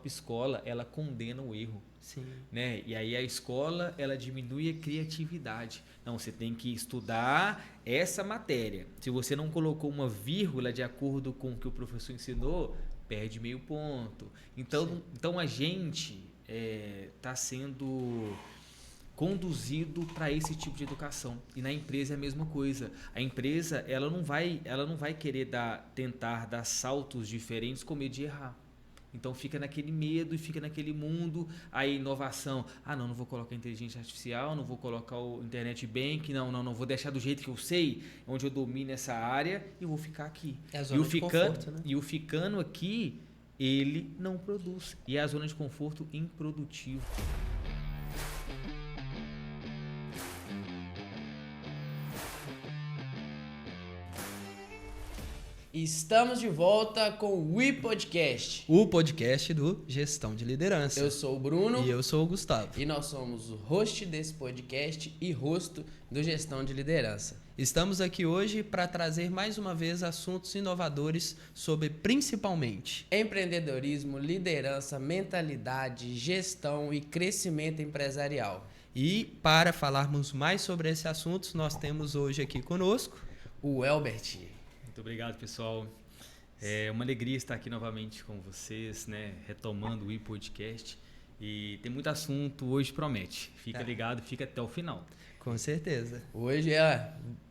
própria escola, ela condena o erro. Sim. Né? E aí a escola, ela diminui a criatividade. Não, você tem que estudar essa matéria. Se você não colocou uma vírgula de acordo com o que o professor ensinou, perde meio ponto. Então a gente está sendo conduzido para esse tipo de educação. E na empresa é a mesma coisa. A empresa, ela não vai querer tentar dar saltos diferentes com medo de errar. Então fica naquele medo e fica naquele mundo. A inovação, não vou colocar inteligência artificial, não vou colocar o internet bank, não vou deixar do jeito que eu sei, onde eu domino essa área e vou ficar aqui. É a zona de conforto, né? E o ficando aqui, ele não produz. E é a zona de conforto improdutivo. Estamos de volta com o WePodcast. O podcast do Gestão de Liderança. Eu sou o Bruno. E eu sou o Gustavo. E nós somos o host desse podcast e rosto do Gestão de Liderança. Estamos aqui hoje para trazer mais uma vez assuntos inovadores sobre principalmente empreendedorismo, liderança, mentalidade, gestão e crescimento empresarial. E para falarmos mais sobre esses assuntos, nós temos hoje aqui conosco o Elbert. Muito obrigado, pessoal. É uma alegria estar aqui novamente com vocês, né? Retomando o iPodcast. E tem muito assunto, hoje promete. Fica ligado, fica até o final. Com certeza. Hoje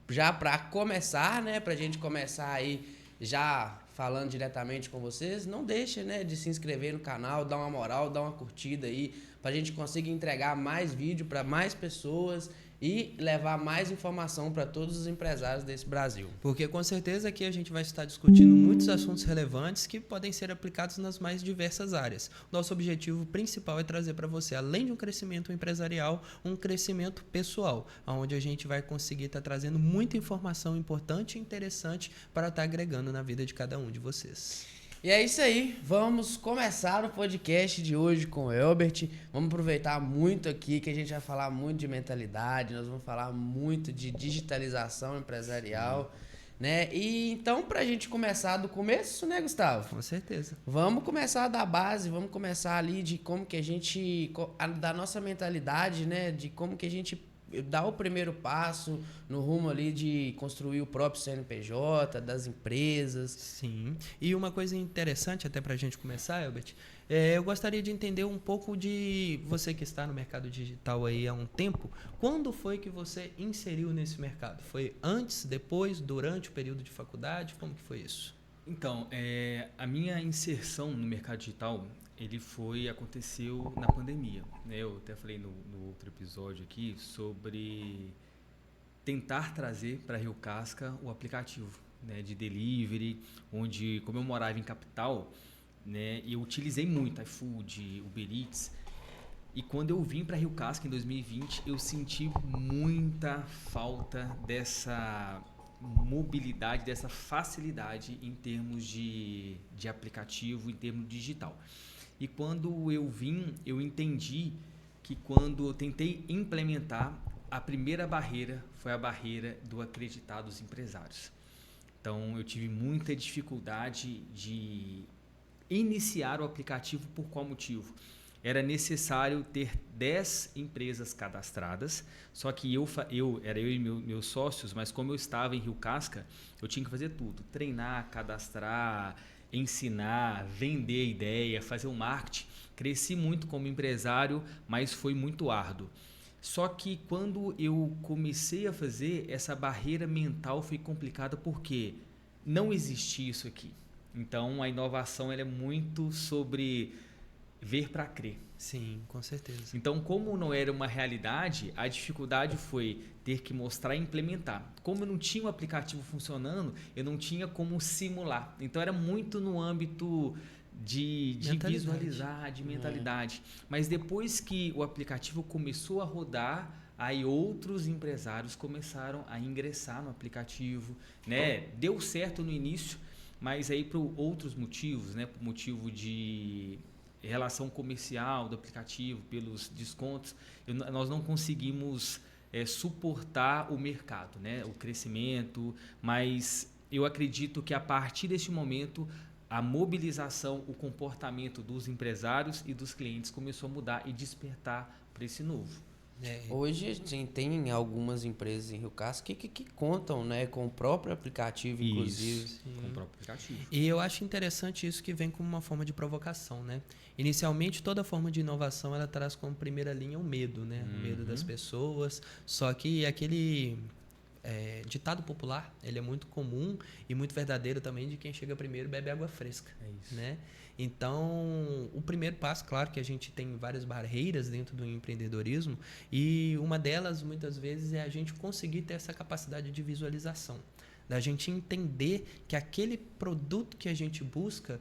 já para começar, né? Pra gente começar aí já falando diretamente com vocês, não deixa, né, de se inscrever no canal, dar uma moral, dar uma curtida aí, pra gente conseguir entregar mais vídeo para mais pessoas e levar mais informação para todos os empresários desse Brasil. Porque com certeza aqui a gente vai estar discutindo muitos assuntos relevantes que podem ser aplicados nas mais diversas áreas. Nosso objetivo principal é trazer para você, além de um crescimento empresarial, um crescimento pessoal, onde a gente vai conseguir estar trazendo muita informação importante e interessante para estar agregando na vida de cada um de vocês. E é isso aí, vamos começar o podcast de hoje com o Elbert. Vamos aproveitar muito aqui que a gente vai falar muito de mentalidade, nós vamos falar muito de digitalização empresarial, né? E então, pra gente começar do começo, né, Gustavo? Com certeza. Vamos começar da base, vamos começar ali de como que a gente, da nossa mentalidade, né, de como que a gente dar o primeiro passo no rumo ali de construir o próprio CNPJ, das empresas. Sim. E uma coisa interessante até para a gente começar, Elbert, eu gostaria de entender um pouco de você que está no mercado digital aí há um tempo. Quando foi que você inseriu nesse mercado? Foi antes, depois, durante o período de faculdade? Como que foi isso? Então, a minha inserção no mercado digital, aconteceu na pandemia, né? Eu até falei no outro episódio aqui sobre tentar trazer para Rio Casca o aplicativo, né, de delivery, onde, como eu morava em capital, né, eu utilizei muito iFood, Uber Eats, e quando eu vim para Rio Casca em 2020, eu senti muita falta dessa mobilidade, dessa facilidade em termos de aplicativo, em termos digital. E quando eu vim, eu entendi que quando eu tentei implementar, a primeira barreira foi a barreira do acreditar dos empresários. Então, eu tive muita dificuldade de iniciar o aplicativo. Por qual motivo? Era necessário ter 10 empresas cadastradas, só que era eu e meus sócios, mas como eu estava em Rio Casca, eu tinha que fazer tudo, treinar, cadastrar, ensinar, vender a ideia, fazer o marketing. Cresci muito como empresário, mas foi muito árduo. Só que quando eu comecei a fazer, essa barreira mental foi complicada porque não existia isso aqui. Então, a inovação ela é muito sobre ver para crer. Sim, com certeza. Então, como não era uma realidade, a dificuldade foi ter que mostrar e implementar. Como eu não tinha o aplicativo funcionando, eu não tinha como simular. Então, era muito no âmbito de visualizar, de mentalidade. Mas depois que o aplicativo começou a rodar, aí outros empresários começaram a ingressar no aplicativo, né? Deu certo no início, mas aí por outros motivos, né? Por motivo de relação comercial do aplicativo, pelos descontos, nós não conseguimos suportar o mercado, né? O crescimento, mas eu acredito que a partir deste momento a mobilização, o comportamento dos empresários e dos clientes começou a mudar e despertar para esse novo. Hoje, assim, tem algumas empresas em Rio Casca que contam, né, com o próprio aplicativo, inclusive. Isso, com o próprio aplicativo. E eu acho interessante isso que vem como uma forma de provocação, né? Inicialmente, toda forma de inovação, ela traz como primeira linha o medo, né? O medo das pessoas. Só que aquele ditado popular, ele é muito comum e muito verdadeiro também, de quem chega primeiro bebe água fresca. É isso. Né? Então, o primeiro passo, claro que a gente tem várias barreiras dentro do empreendedorismo, e uma delas, muitas vezes, é a gente conseguir ter essa capacidade de visualização, da gente entender que aquele produto que a gente busca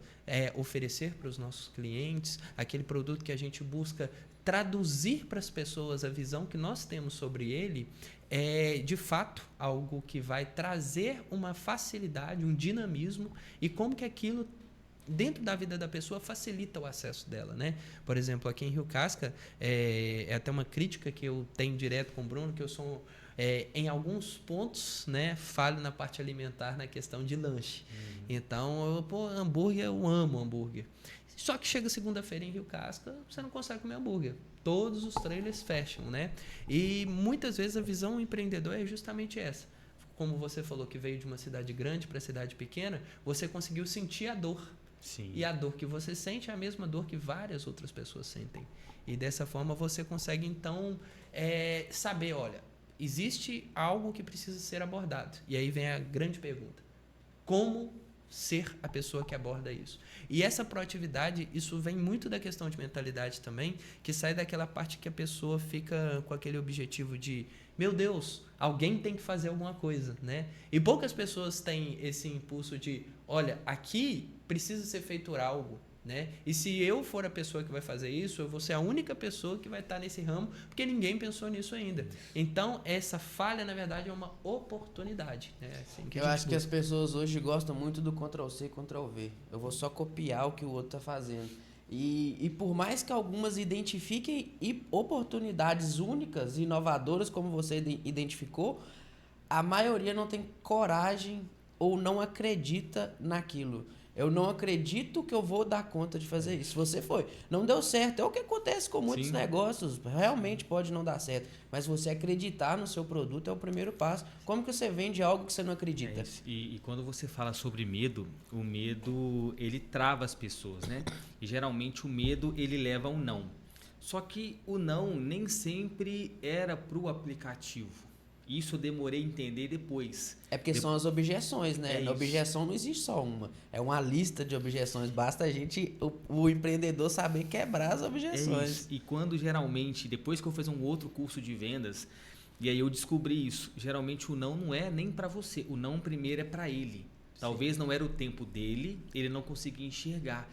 oferecer para os nossos clientes, aquele produto que a gente busca traduzir para as pessoas a visão que nós temos sobre ele, é de fato algo que vai trazer uma facilidade, um dinamismo, e como que aquilo dentro da vida da pessoa facilita o acesso dela, né? Por exemplo, aqui em Rio Casca, é até uma crítica que eu tenho direto com o Bruno, que eu sou em alguns pontos, né, falho na parte alimentar, na questão de lanche. Então, hambúrguer, eu amo hambúrguer. Só que chega segunda-feira em Rio Casca, você não consegue comer hambúrguer. Todos os trailers fecham, né? E muitas vezes a visão empreendedora é justamente essa. Como você falou que veio de uma cidade grande para cidade pequena, você conseguiu sentir a dor. Sim. E a dor que você sente é a mesma dor que várias outras pessoas sentem. E dessa forma você consegue, então, saber, olha, existe algo que precisa ser abordado. E aí vem a grande pergunta. Como ser a pessoa que aborda isso? E essa proatividade, isso vem muito da questão de mentalidade também, que sai daquela parte que a pessoa fica com aquele objetivo de, meu Deus, alguém tem que fazer alguma coisa, né? E poucas pessoas têm esse impulso de, olha, aqui precisa ser feito algo, né? E se eu for a pessoa que vai fazer isso, eu vou ser a única pessoa que vai estar nesse ramo, porque ninguém pensou nisso ainda. Então, essa falha, na verdade, é uma oportunidade. Né? Assim que eu acho que as pessoas hoje gostam muito do Ctrl-C e Ctrl-V. Eu vou só copiar o que o outro está fazendo. E por mais que algumas identifiquem oportunidades únicas e inovadoras, como você identificou, a maioria não tem coragem ou não acredita naquilo. Eu não acredito que eu vou dar conta de fazer isso. Você foi. Não deu certo. É o que acontece com muitos negócios. Realmente pode não dar certo. Mas você acreditar no seu produto é o primeiro passo. Como que você vende algo que você não acredita? E quando você fala sobre medo, o medo, ele trava as pessoas, né? E geralmente o medo, ele leva ao não. Só que o não nem sempre era para o aplicativo. Isso eu demorei a entender depois. É porque são as objeções, né? Na objeção não existe só uma. É uma lista de objeções. Basta o empreendedor saber quebrar as objeções. E quando geralmente, depois que eu fiz um outro curso de vendas, e aí eu descobri isso, geralmente o não é nem para você. O não primeiro é para ele. Talvez não era o tempo dele, ele não conseguia enxergar.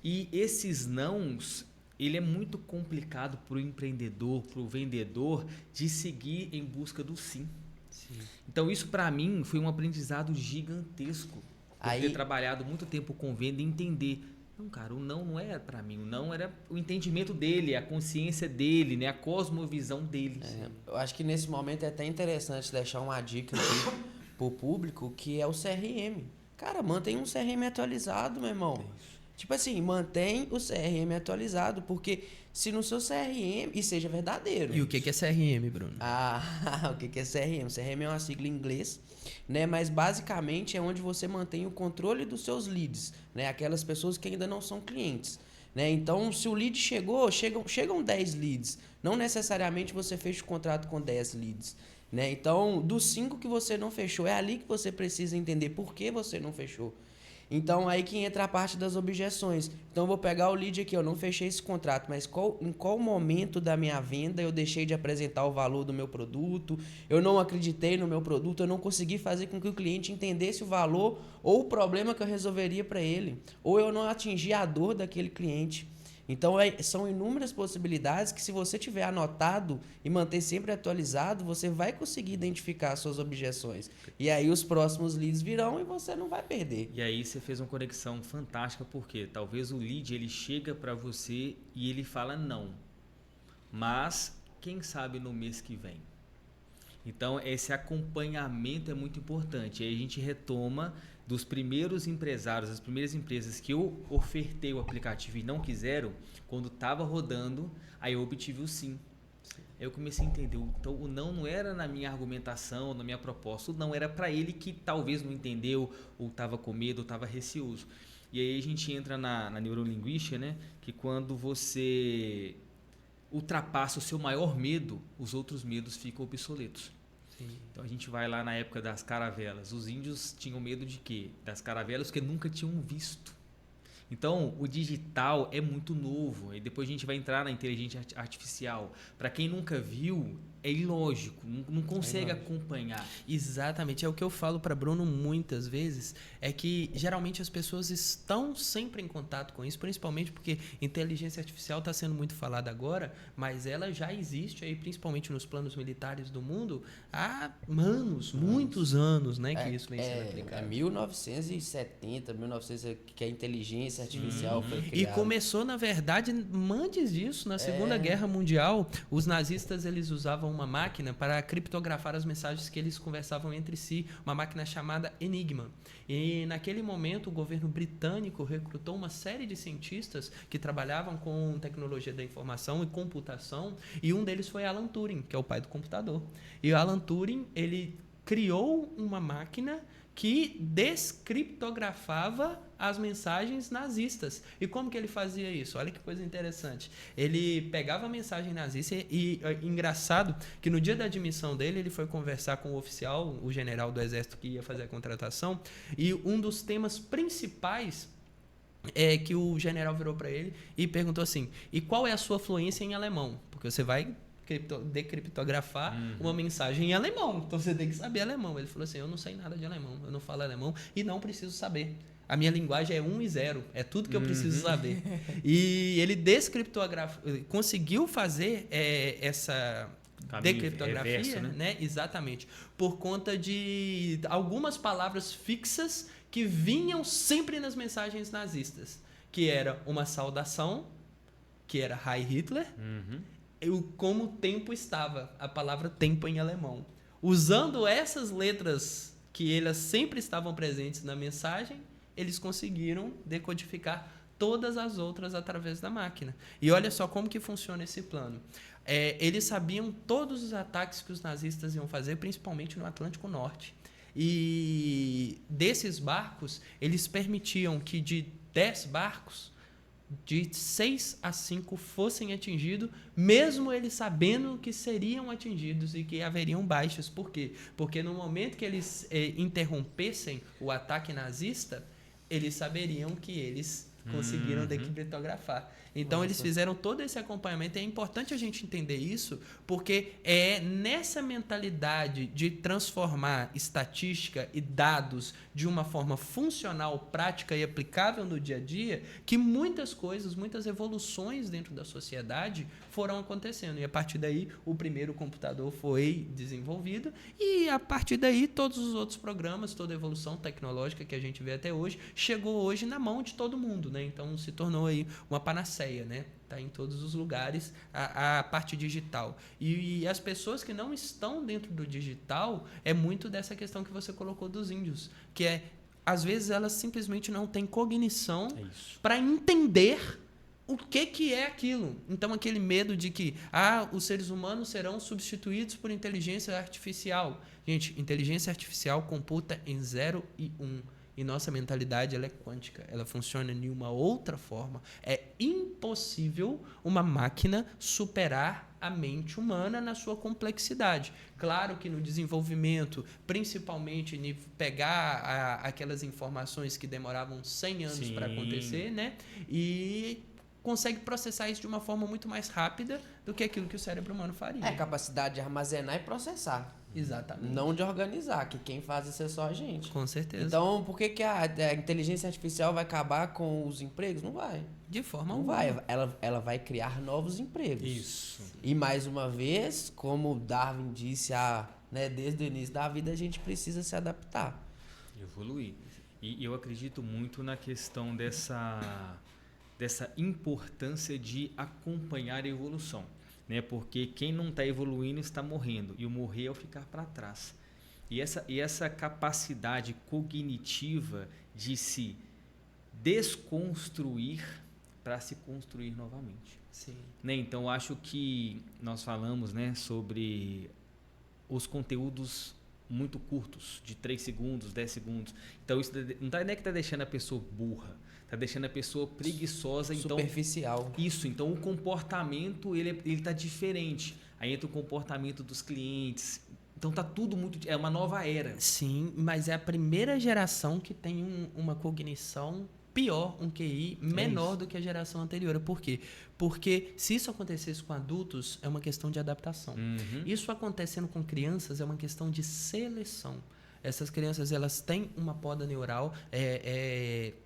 E esses nãos, ele é muito complicado para o empreendedor, para o vendedor, de seguir em busca do sim. Então, isso para mim foi um aprendizado gigantesco. Por ter trabalhado muito tempo com venda e entender. Não, cara, o não é para mim. O não era o entendimento dele, a consciência dele, né? A cosmovisão dele. Eu acho que nesse momento é até interessante deixar uma dica aqui pro público, que é o CRM. Cara, mantém um CRM atualizado, meu irmão. Tipo assim, mantém o CRM atualizado, porque se no seu CRM, e seja verdadeiro. E o que é CRM, Bruno? O que é CRM? CRM é uma sigla em inglês, né? Mas basicamente é onde você mantém o controle dos seus leads, né? Aquelas pessoas que ainda não são clientes, né? Então, se o lead chegam 10 leads, não necessariamente você fecha o contrato com 10 leads, né? Então, dos 5 que você não fechou, é ali que você precisa entender por que você não fechou. Então, aí que entra a parte das objeções. Então, eu vou pegar o lead aqui, eu não fechei esse contrato, mas em qual momento da minha venda eu deixei de apresentar o valor do meu produto, eu não acreditei no meu produto, eu não consegui fazer com que o cliente entendesse o valor ou o problema que eu resolveria para ele, ou eu não atingi a dor daquele cliente. Então, são inúmeras possibilidades que, se você tiver anotado e manter sempre atualizado, você vai conseguir identificar as suas objeções. E aí os próximos leads virão e você não vai perder. E aí você fez uma conexão fantástica, porque talvez o lead ele chega para você e ele fala não. Mas quem sabe no mês que vem? Então, esse acompanhamento é muito importante. Aí a gente retoma dos primeiros empresários, das primeiras empresas que eu ofertei o aplicativo e não quiseram, quando estava rodando, aí eu obtive o sim. Aí eu comecei a entender. Então, o não era na minha argumentação, na minha proposta. O não era para ele que talvez não entendeu, ou estava com medo, ou estava receoso. E aí a gente entra na neurolinguística, né? Que quando você ultrapassa o seu maior medo, os outros medos ficam obsoletos. Sim. Então a gente vai lá na época das caravelas. Os índios tinham medo de quê? Das caravelas porque nunca tinham visto. Então o digital é muito novo. E depois a gente vai entrar na inteligência artificial. Para quem nunca viu, é ilógico, não consegue acompanhar. Exatamente, é o que eu falo para Bruno muitas vezes, é que geralmente as pessoas estão sempre em contato com isso, principalmente porque inteligência artificial está sendo muito falada agora, mas ela já existe aí, principalmente nos planos militares do mundo, há muitos anos, né, que isso vem sendo aplicado. É 1970, 1900 que a inteligência artificial foi criada. E começou, na verdade, antes disso, na Segunda Guerra Mundial, os nazistas eles usavam uma máquina para criptografar as mensagens que eles conversavam entre si, uma máquina chamada Enigma. E naquele momento o governo britânico recrutou uma série de cientistas que trabalhavam com tecnologia da informação e computação, e um deles foi Alan Turing, que é o pai do computador. E o Alan Turing, ele criou uma máquina que descriptografava as mensagens nazistas. E como que ele fazia isso? Olha que coisa interessante. Ele pegava a mensagem nazista e engraçado que no dia da admissão dele, ele foi conversar com o oficial, o general do exército que ia fazer a contratação, e um dos temas principais é que o general virou para ele e perguntou assim: e qual é a sua fluência em alemão? Porque você vai decriptografar uma mensagem em alemão, então você tem que saber alemão. Ele falou assim: eu não sei nada de alemão, eu não falo alemão e não preciso saber. A minha linguagem é 1 e 0, é tudo que eu preciso saber. E ele conseguiu fazer essa decriptografia, reverso, né? Exatamente, por conta de algumas palavras fixas que vinham sempre nas mensagens nazistas, que era uma saudação, que era Heil Hitler, como o tempo estava, a palavra tempo em alemão. Usando essas letras que elas sempre estavam presentes na mensagem, eles conseguiram decodificar todas as outras através da máquina. E olha só como que funciona esse plano. Eles sabiam todos os ataques que os nazistas iam fazer, principalmente no Atlântico Norte. E desses barcos, eles permitiam que de 10 barcos, de 6 a 5 fossem atingidos, mesmo eles sabendo que seriam atingidos e que haveriam baixas. Por quê? Porque no momento que eles interrompessem o ataque nazista, eles saberiam que eles conseguiram decriptografar. Então, eles fizeram todo esse acompanhamento. É importante a gente entender isso, porque é nessa mentalidade de transformar estatística e dados de uma forma funcional, prática e aplicável no dia a dia, que muitas coisas, muitas evoluções dentro da sociedade foram acontecendo. E a partir daí, o primeiro computador foi desenvolvido e a partir daí, todos os outros programas, toda a evolução tecnológica que a gente vê até hoje, chegou hoje na mão de todo mundo, né? Então, se tornou aí uma panaceia, né? Tá em todos os lugares a parte digital. E as pessoas que não estão dentro do digital, é muito dessa questão que você colocou dos índios, que é, às vezes, elas simplesmente não têm cognição para entender o que é aquilo. Então, aquele medo de que os seres humanos serão substituídos por inteligência artificial. Gente, inteligência artificial computa em 0 e 1. E nossa mentalidade ela é quântica, ela funciona de uma outra forma. É impossível uma máquina superar a mente humana na sua complexidade. Claro que no desenvolvimento, principalmente em pegar aquelas informações que demoravam 100 anos para acontecer, né? E consegue processar isso de uma forma muito mais rápida do que aquilo que o cérebro humano faria. É capacidade de armazenar e processar. Exatamente. Não de organizar, que quem faz isso é só a gente. Com certeza. Então, por que a inteligência artificial vai acabar com os empregos? Não vai. De forma Não vai. Ela vai criar novos empregos. Isso. E, mais uma vez, como Darwin disse desde o início da vida, a gente precisa se adaptar. Evoluir. E eu acredito muito na questão dessa importância de acompanhar a evolução. né? Porque quem não está evoluindo está morrendo, e o morrer é o ficar para trás. E essa capacidade cognitiva de se desconstruir para se construir novamente. Sim. Né? Então, acho que nós falamos, né, sobre os conteúdos muito curtos, de 3 segundos, 10 segundos. Então, isso não é que está deixando a pessoa burra, está deixando a pessoa preguiçosa. Superficial. Então, isso. Então, o comportamento ele está diferente. Aí entra o comportamento dos clientes. Então, tá tudo muito... É uma nova era. Sim, mas é a primeira geração que tem uma cognição pior, um QI menor do que a geração anterior. Por quê? Porque se isso acontecesse com adultos, é uma questão de adaptação. Isso acontecendo com crianças é uma questão de seleção. Essas crianças, elas têm uma poda neural.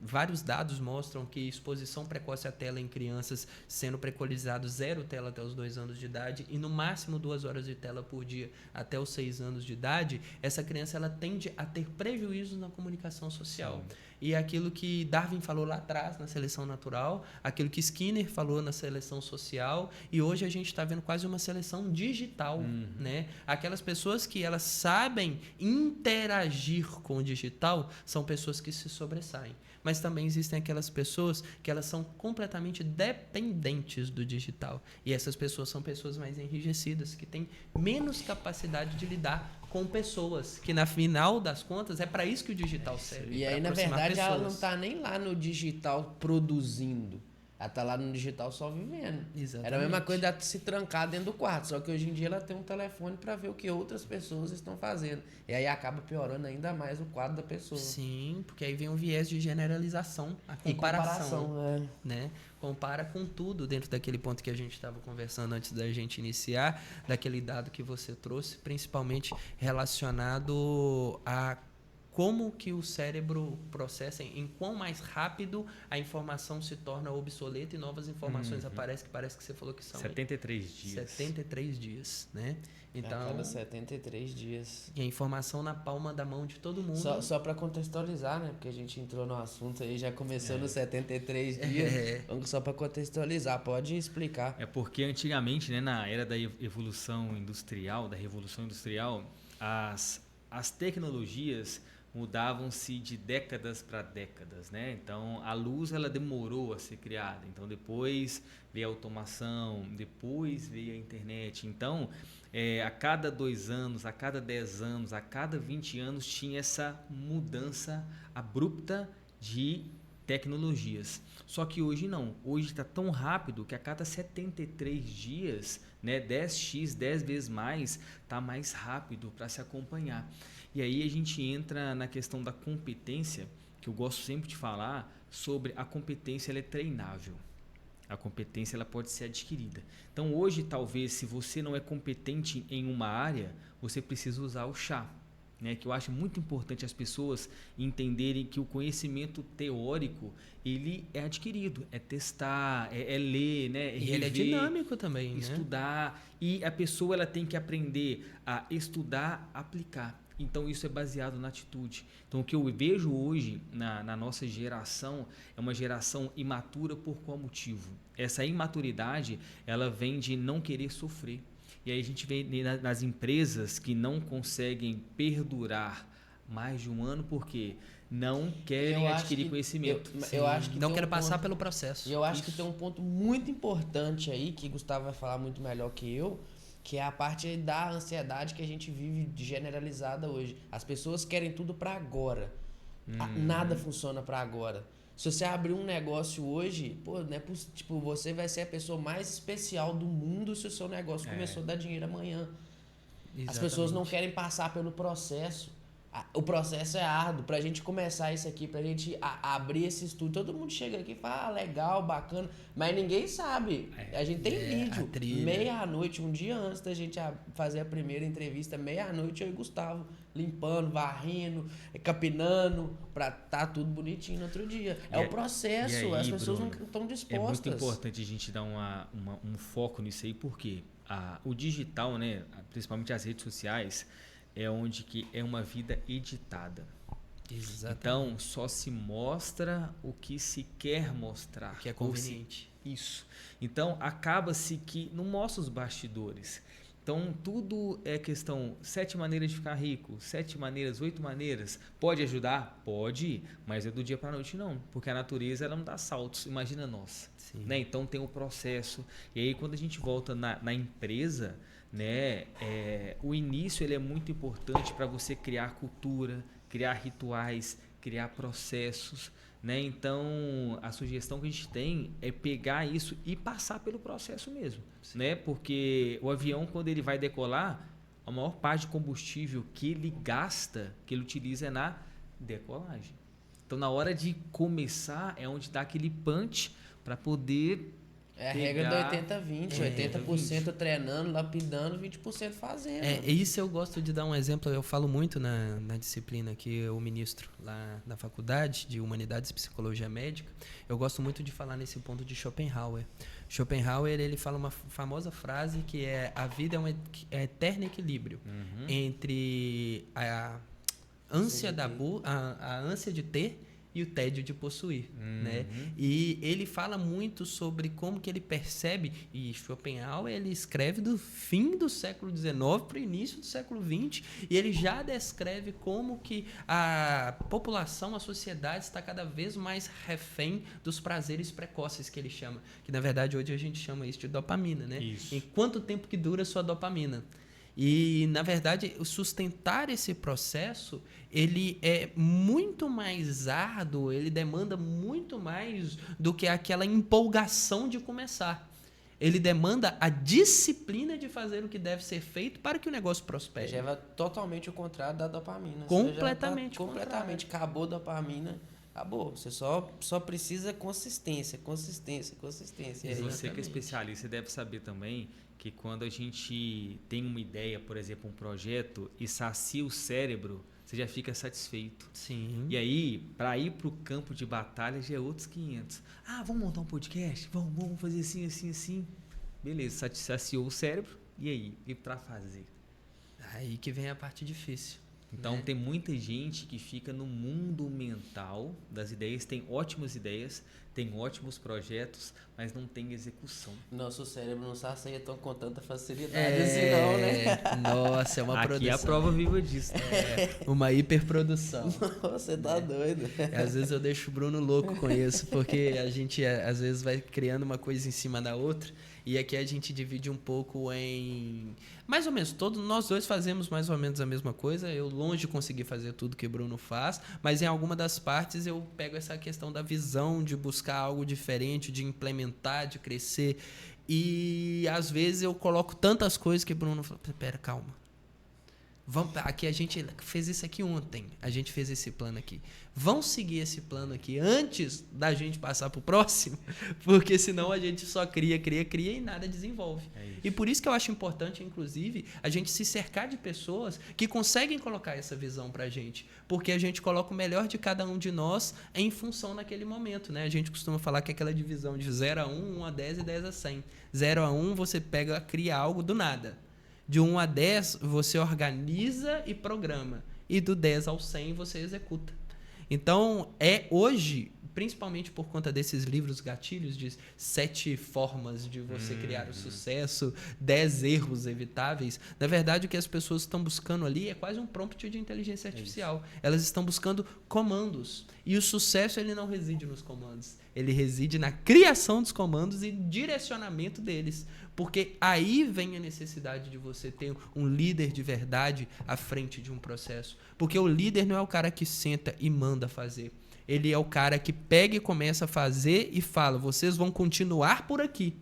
Vários dados mostram que exposição precoce à tela em crianças, sendo preconizado 0 tela até os 2 anos de idade e no máximo 2 horas de tela por dia até os 6 anos de idade, essa criança ela tende a ter prejuízos na comunicação social. Sim. E aquilo que Darwin falou lá atrás na seleção natural, aquilo que Skinner falou na seleção social, e hoje a gente está vendo quase uma seleção digital, né? Aquelas pessoas que elas sabem interagir com o digital são pessoas que se sobressaem. Mas também existem aquelas pessoas que elas são completamente dependentes do digital. E essas pessoas são pessoas mais enrijecidas, que têm menos capacidade de lidar com pessoas, que na final das contas é para isso que o digital serve. E aí, na verdade, ela não está nem lá no digital produzindo. Ela está lá no digital só vivendo. Exatamente. Era a mesma coisa de se trancar dentro do quarto, só que hoje em dia ela tem um telefone para ver o que outras pessoas estão fazendo. E aí acaba piorando ainda mais o quadro da pessoa. Sim, porque aí vem um viés de generalização, a comparação, né? Compara com tudo dentro daquele ponto que a gente estava conversando antes da gente iniciar, daquele dado que você trouxe, principalmente relacionado a como que o cérebro processa, em quão mais rápido a informação se torna obsoleta e novas informações aparecem, que parece que você falou que são 73 dias. 73 dias, né? Então, a cada 73 dias. E a informação na palma da mão de todo mundo. Só para contextualizar, né? Porque a gente entrou no assunto aí, já começou nos 73 dias. Vamos só para contextualizar, pode explicar. É porque antigamente, né, na era da evolução industrial, da revolução industrial, as tecnologias mudavam-se de décadas para décadas, né? Então, a luz ela demorou a ser criada. Então, depois veio a automação, depois veio a internet. Então, a cada 2 anos, a cada 10 anos, a cada 20 anos tinha essa mudança abrupta de tecnologias. Só que hoje não. Hoje está tão rápido que a cada 73 dias, né, 10x, 10 vezes mais, está mais rápido para se acompanhar. E aí a gente entra na questão da competência, que eu gosto sempre de falar sobre a competência, ela é treinável. A competência ela pode ser adquirida. Então hoje, talvez, se você não é competente em uma área, você precisa usar o chá. Né? Que eu acho muito importante as pessoas entenderem que o conhecimento teórico ele é adquirido, é testar, é ler, né? E ele é dinâmico também, estudar, né? E a pessoa ela tem que aprender a estudar, aplicar. Então, isso é baseado na atitude. Então, o que eu vejo hoje na nossa geração é uma geração imatura por qual motivo? Essa imaturidade, ela vem de não querer sofrer. E aí a gente vê nas empresas que não conseguem perdurar mais de 1 ano porque não querem adquirir conhecimento. Eu acho que não querem passar pelo processo. E eu acho que tem um ponto muito importante aí, que Gustavo vai falar muito melhor que eu, que é a parte da ansiedade que a gente vive generalizada hoje. As pessoas querem tudo para agora. Nada funciona para agora. Se você abrir um negócio hoje, pô, né, tipo, você vai ser a pessoa mais especial do mundo se o seu negócio começou a dar dinheiro amanhã. Exatamente. As pessoas não querem passar pelo processo. O processo é árduo. Pra gente começar isso aqui, pra gente abrir esse estúdio, todo mundo chega aqui e fala, legal, bacana, mas ninguém sabe. A gente tem vídeo. Meia-noite, um dia antes da gente fazer a primeira entrevista, meia-noite, eu e Gustavo limpando, varrendo, capinando, pra tá tudo bonitinho no outro dia. O processo, aí, as pessoas Bruno, não estão dispostas. É muito importante a gente dar um foco nisso aí, porque o digital, né, principalmente as redes sociais, é onde que é uma vida editada. Exatamente. Então, só se mostra o que se quer mostrar. Que é conveniente. Isso. Então, acaba-se que não mostra os bastidores. Então, tudo é questão, 7 maneiras de ficar rico, 7 maneiras, 8 maneiras. Pode ajudar? Pode, mas é do dia para a noite não. Porque a natureza, ela não dá saltos, imagina nós. Né? Então, tem o processo. E aí, quando a gente volta na empresa, né, o início ele é muito importante para você criar cultura, criar rituais, criar processos. Né? Então, a sugestão que a gente tem é pegar isso e passar pelo processo mesmo. Né? Porque o avião, quando ele vai decolar, a maior parte de combustível que ele gasta, que ele utiliza é na decolagem. Então, na hora de começar, é onde dá aquele punch para poder... É a regra do 80-20, 80% treinando, lapidando, 20% fazendo. Isso eu gosto de dar um exemplo, eu falo muito na disciplina que eu ministro lá na faculdade de Humanidades e Psicologia Médica, eu gosto muito de falar nesse ponto de Schopenhauer. Schopenhauer, ele fala uma famosa frase que é: a vida é um eterno equilíbrio entre a ânsia a ânsia de ter e o tédio de possuir, né? E ele fala muito sobre como que ele percebe, e Schopenhauer ele escreve do fim do século XIX para o início do século XX, e ele já descreve como que a população, a sociedade está cada vez mais refém dos prazeres precoces, que ele chama, que na verdade hoje a gente chama isso de dopamina, né? Isso. Em quanto tempo que dura a sua dopamina? E, na verdade, sustentar esse processo, ele é muito mais árduo, ele demanda muito mais do que aquela empolgação de começar. Ele demanda a disciplina de fazer o que deve ser feito para que o negócio prospere. Já é totalmente o contrário da dopamina. Completamente. Completamente. Acabou a dopamina, acabou. Você só precisa consistência. E você que é especialista, você deve saber também que quando a gente tem uma ideia, por exemplo, um projeto, e sacia o cérebro, você já fica satisfeito. Sim. E aí, para ir para o campo de batalha, já é outros 500. Ah, vamos montar um podcast? Vamos fazer assim, assim, assim. Beleza, saciou o cérebro. E aí? E para fazer? Aí que vem a parte difícil. Então, tem muita gente que fica no mundo mental das ideias, tem ótimas ideias, tem ótimos projetos, mas não tem execução. Nosso cérebro não sacia tão com tanta facilidade assim não, né? Nossa, é uma Aqui produção. é a prova viva disso. Uma hiperprodução. Você tá doido. Às vezes eu deixo o Bruno louco com isso, porque a gente às vezes vai criando uma coisa em cima da outra, e aqui a gente divide um pouco em... Mais ou menos, todos nós dois fazemos mais ou menos a mesma coisa. Eu longe de conseguir fazer tudo que o Bruno faz, mas em alguma das partes eu pego essa questão da visão, de buscar algo diferente, de implementar, de crescer. E às vezes eu coloco tantas coisas que o Bruno fala: pera, calma. Aqui a gente fez isso aqui ontem, a gente fez esse plano aqui. Vamos seguir esse plano aqui antes da gente passar para o próximo, porque senão a gente só cria e nada desenvolve. E por isso que eu acho importante, inclusive, a gente se cercar de pessoas que conseguem colocar essa visão para a gente, porque a gente coloca o melhor de cada um de nós em função naquele momento, né? A gente costuma falar que é aquela divisão de 0 a 1, 1 a 10 e 10 a 100. 0 a 1 você cria algo do nada. De 1 a 10, você organiza e programa. E do 10 ao 100, você executa. Então, hoje, principalmente por conta desses livros gatilhos de 7 formas de você criar o sucesso, 10 erros evitáveis, na verdade, o que as pessoas estão buscando ali é quase um prompt de inteligência artificial. Elas estão buscando comandos. E o sucesso, ele não reside nos comandos. Ele reside na criação dos comandos e direcionamento deles. Porque aí vem a necessidade de você ter um líder de verdade à frente de um processo. Porque o líder não é o cara que senta e manda fazer. Ele é o cara que pega e começa a fazer e fala: vocês vão continuar por aqui.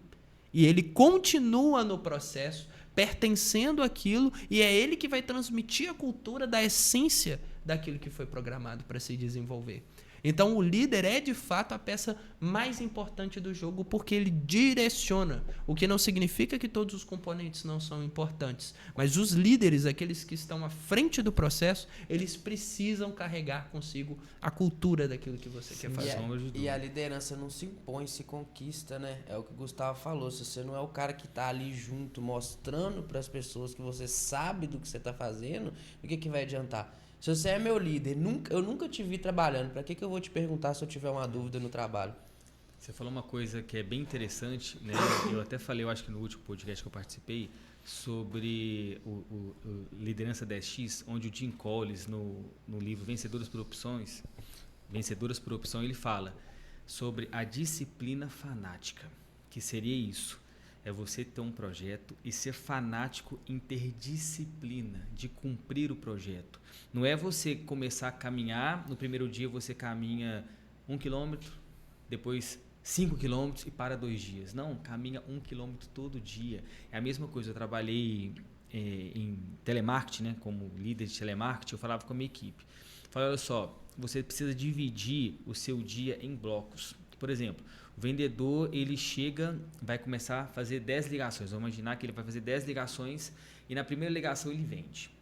E ele continua no processo, pertencendo àquilo, e é ele que vai transmitir a cultura da essência daquilo que foi programado para se desenvolver. Então, o líder é, de fato, a peça mais importante do jogo, porque ele direciona, o que não significa que todos os componentes não são importantes, mas os líderes, aqueles que estão à frente do processo, eles precisam carregar consigo a cultura daquilo que você quer fazer. E a liderança não se impõe, se conquista, né? É o que o Gustavo falou: se você não é o cara que está ali junto, mostrando para as pessoas que você sabe do que você está fazendo, o que vai adiantar? Se você é meu líder, eu nunca te vi trabalhando, para que eu vou te perguntar se eu tiver uma dúvida no trabalho? Você falou uma coisa que é bem interessante, né? Eu até falei, eu acho que no último podcast que eu participei, sobre o Liderança 10X, onde o Jim Collins, no livro Vencedoras por Opção, ele fala sobre a disciplina fanática, que seria isso. É você ter um projeto e ser fanático em ter disciplina de cumprir o projeto. Não é você começar a caminhar, no primeiro dia você caminha 1 quilômetro, depois 5 quilômetros e para 2 dias. Não, caminha 1 quilômetro todo dia. É a mesma coisa, eu trabalhei em telemarketing, né, como líder de telemarketing, eu falava com a minha equipe. Falei, olha só, você precisa dividir o seu dia em blocos. Por exemplo, o vendedor, ele chega, vai começar a fazer 10 ligações. Vamos imaginar que ele vai fazer 10 ligações e na primeira ligação ele vende.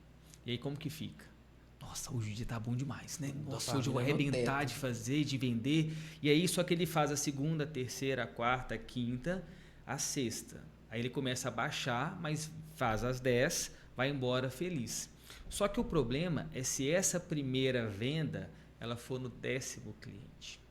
E aí como que fica? Nossa, hoje o dia tá bom demais, né? Nossa, hoje eu vou arrebentar de fazer, de vender. E aí só que ele faz a segunda, a terceira, a quarta, a quinta, a sexta. Aí ele começa a baixar, mas faz as 10, vai embora feliz. Só que o problema é se essa primeira venda, ela for no 10º cliente.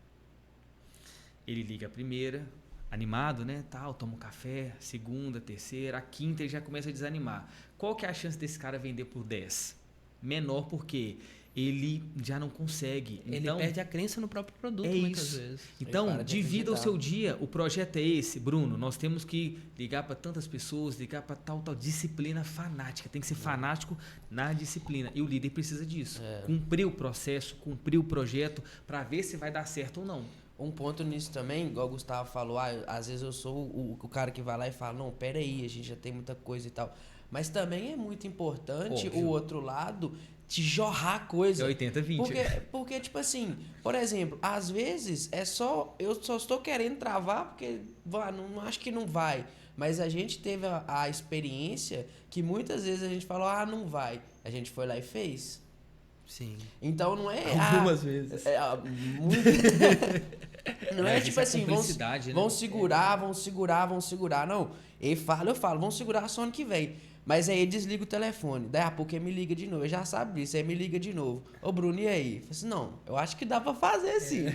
Ele liga a primeira, animado, né? Tal, toma um café, segunda, terceira, a quinta ele já começa a desanimar. Qual que é a chance desse cara vender por 10? Menor porque ele já não consegue. Ele perde a crença no próprio produto muitas vezes. Então, divida o seu dia. O projeto é esse, Bruno. Nós temos que ligar para tantas pessoas, ligar para tal disciplina fanática. Tem que ser fanático na disciplina. E o líder precisa disso. Cumprir o processo, cumprir o projeto para ver se vai dar certo ou não. Um ponto nisso também, igual o Gustavo falou, às vezes eu sou o cara que vai lá e fala, não, peraí, a gente já tem muita coisa e tal. Mas também é muito importante o outro lado te jorrar coisa. É 80-20. Porque, tipo assim, por exemplo, às vezes eu só estou querendo travar porque não acho que não vai. Mas a gente teve a experiência que muitas vezes a gente falou, não vai. A gente foi lá e fez. Sim. Então não é... Algumas vezes. Não é tipo assim, vão segurar. Não, eu falo, vão segurar só ano que vem. Mas aí ele desliga o telefone. Daí a pouco ele me liga de novo. Eu já sabe disso, aí me liga de novo. Ô Bruno, e aí? Eu falei assim, não, eu acho que dá pra fazer sim.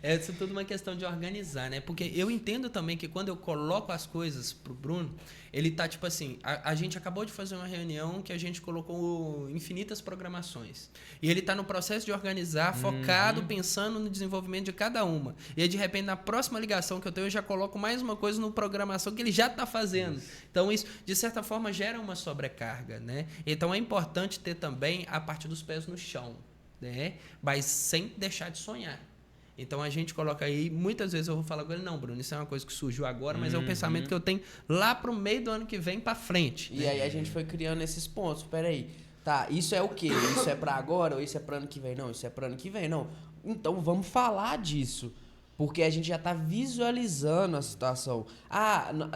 Isso é tudo uma questão de organizar, né? Porque eu entendo também que quando eu coloco as coisas pro Bruno, ele tá tipo assim, a gente acabou de fazer uma reunião que a gente colocou infinitas programações. E ele tá no processo de organizar, focado, pensando no desenvolvimento de cada uma. E aí, de repente, na próxima ligação que eu tenho, eu já coloco mais uma coisa no programação que ele já tá fazendo. Então, isso, de certa forma, gera uma sobrecarga, né? Então, é importante ter também a parte dos pés no chão, né? Mas sem deixar de sonhar. Então, a gente coloca aí, muitas vezes eu vou falar com ele, não, Bruno, isso é uma coisa que surgiu agora, mas é um pensamento que eu tenho lá pro meio do ano que vem para frente. E aí a gente foi criando esses pontos. Peraí, tá, isso é o quê? Isso é para agora ou isso é para ano que vem? Não, isso é para ano que vem, não. Então, vamos falar disso. Porque a gente já está visualizando a situação.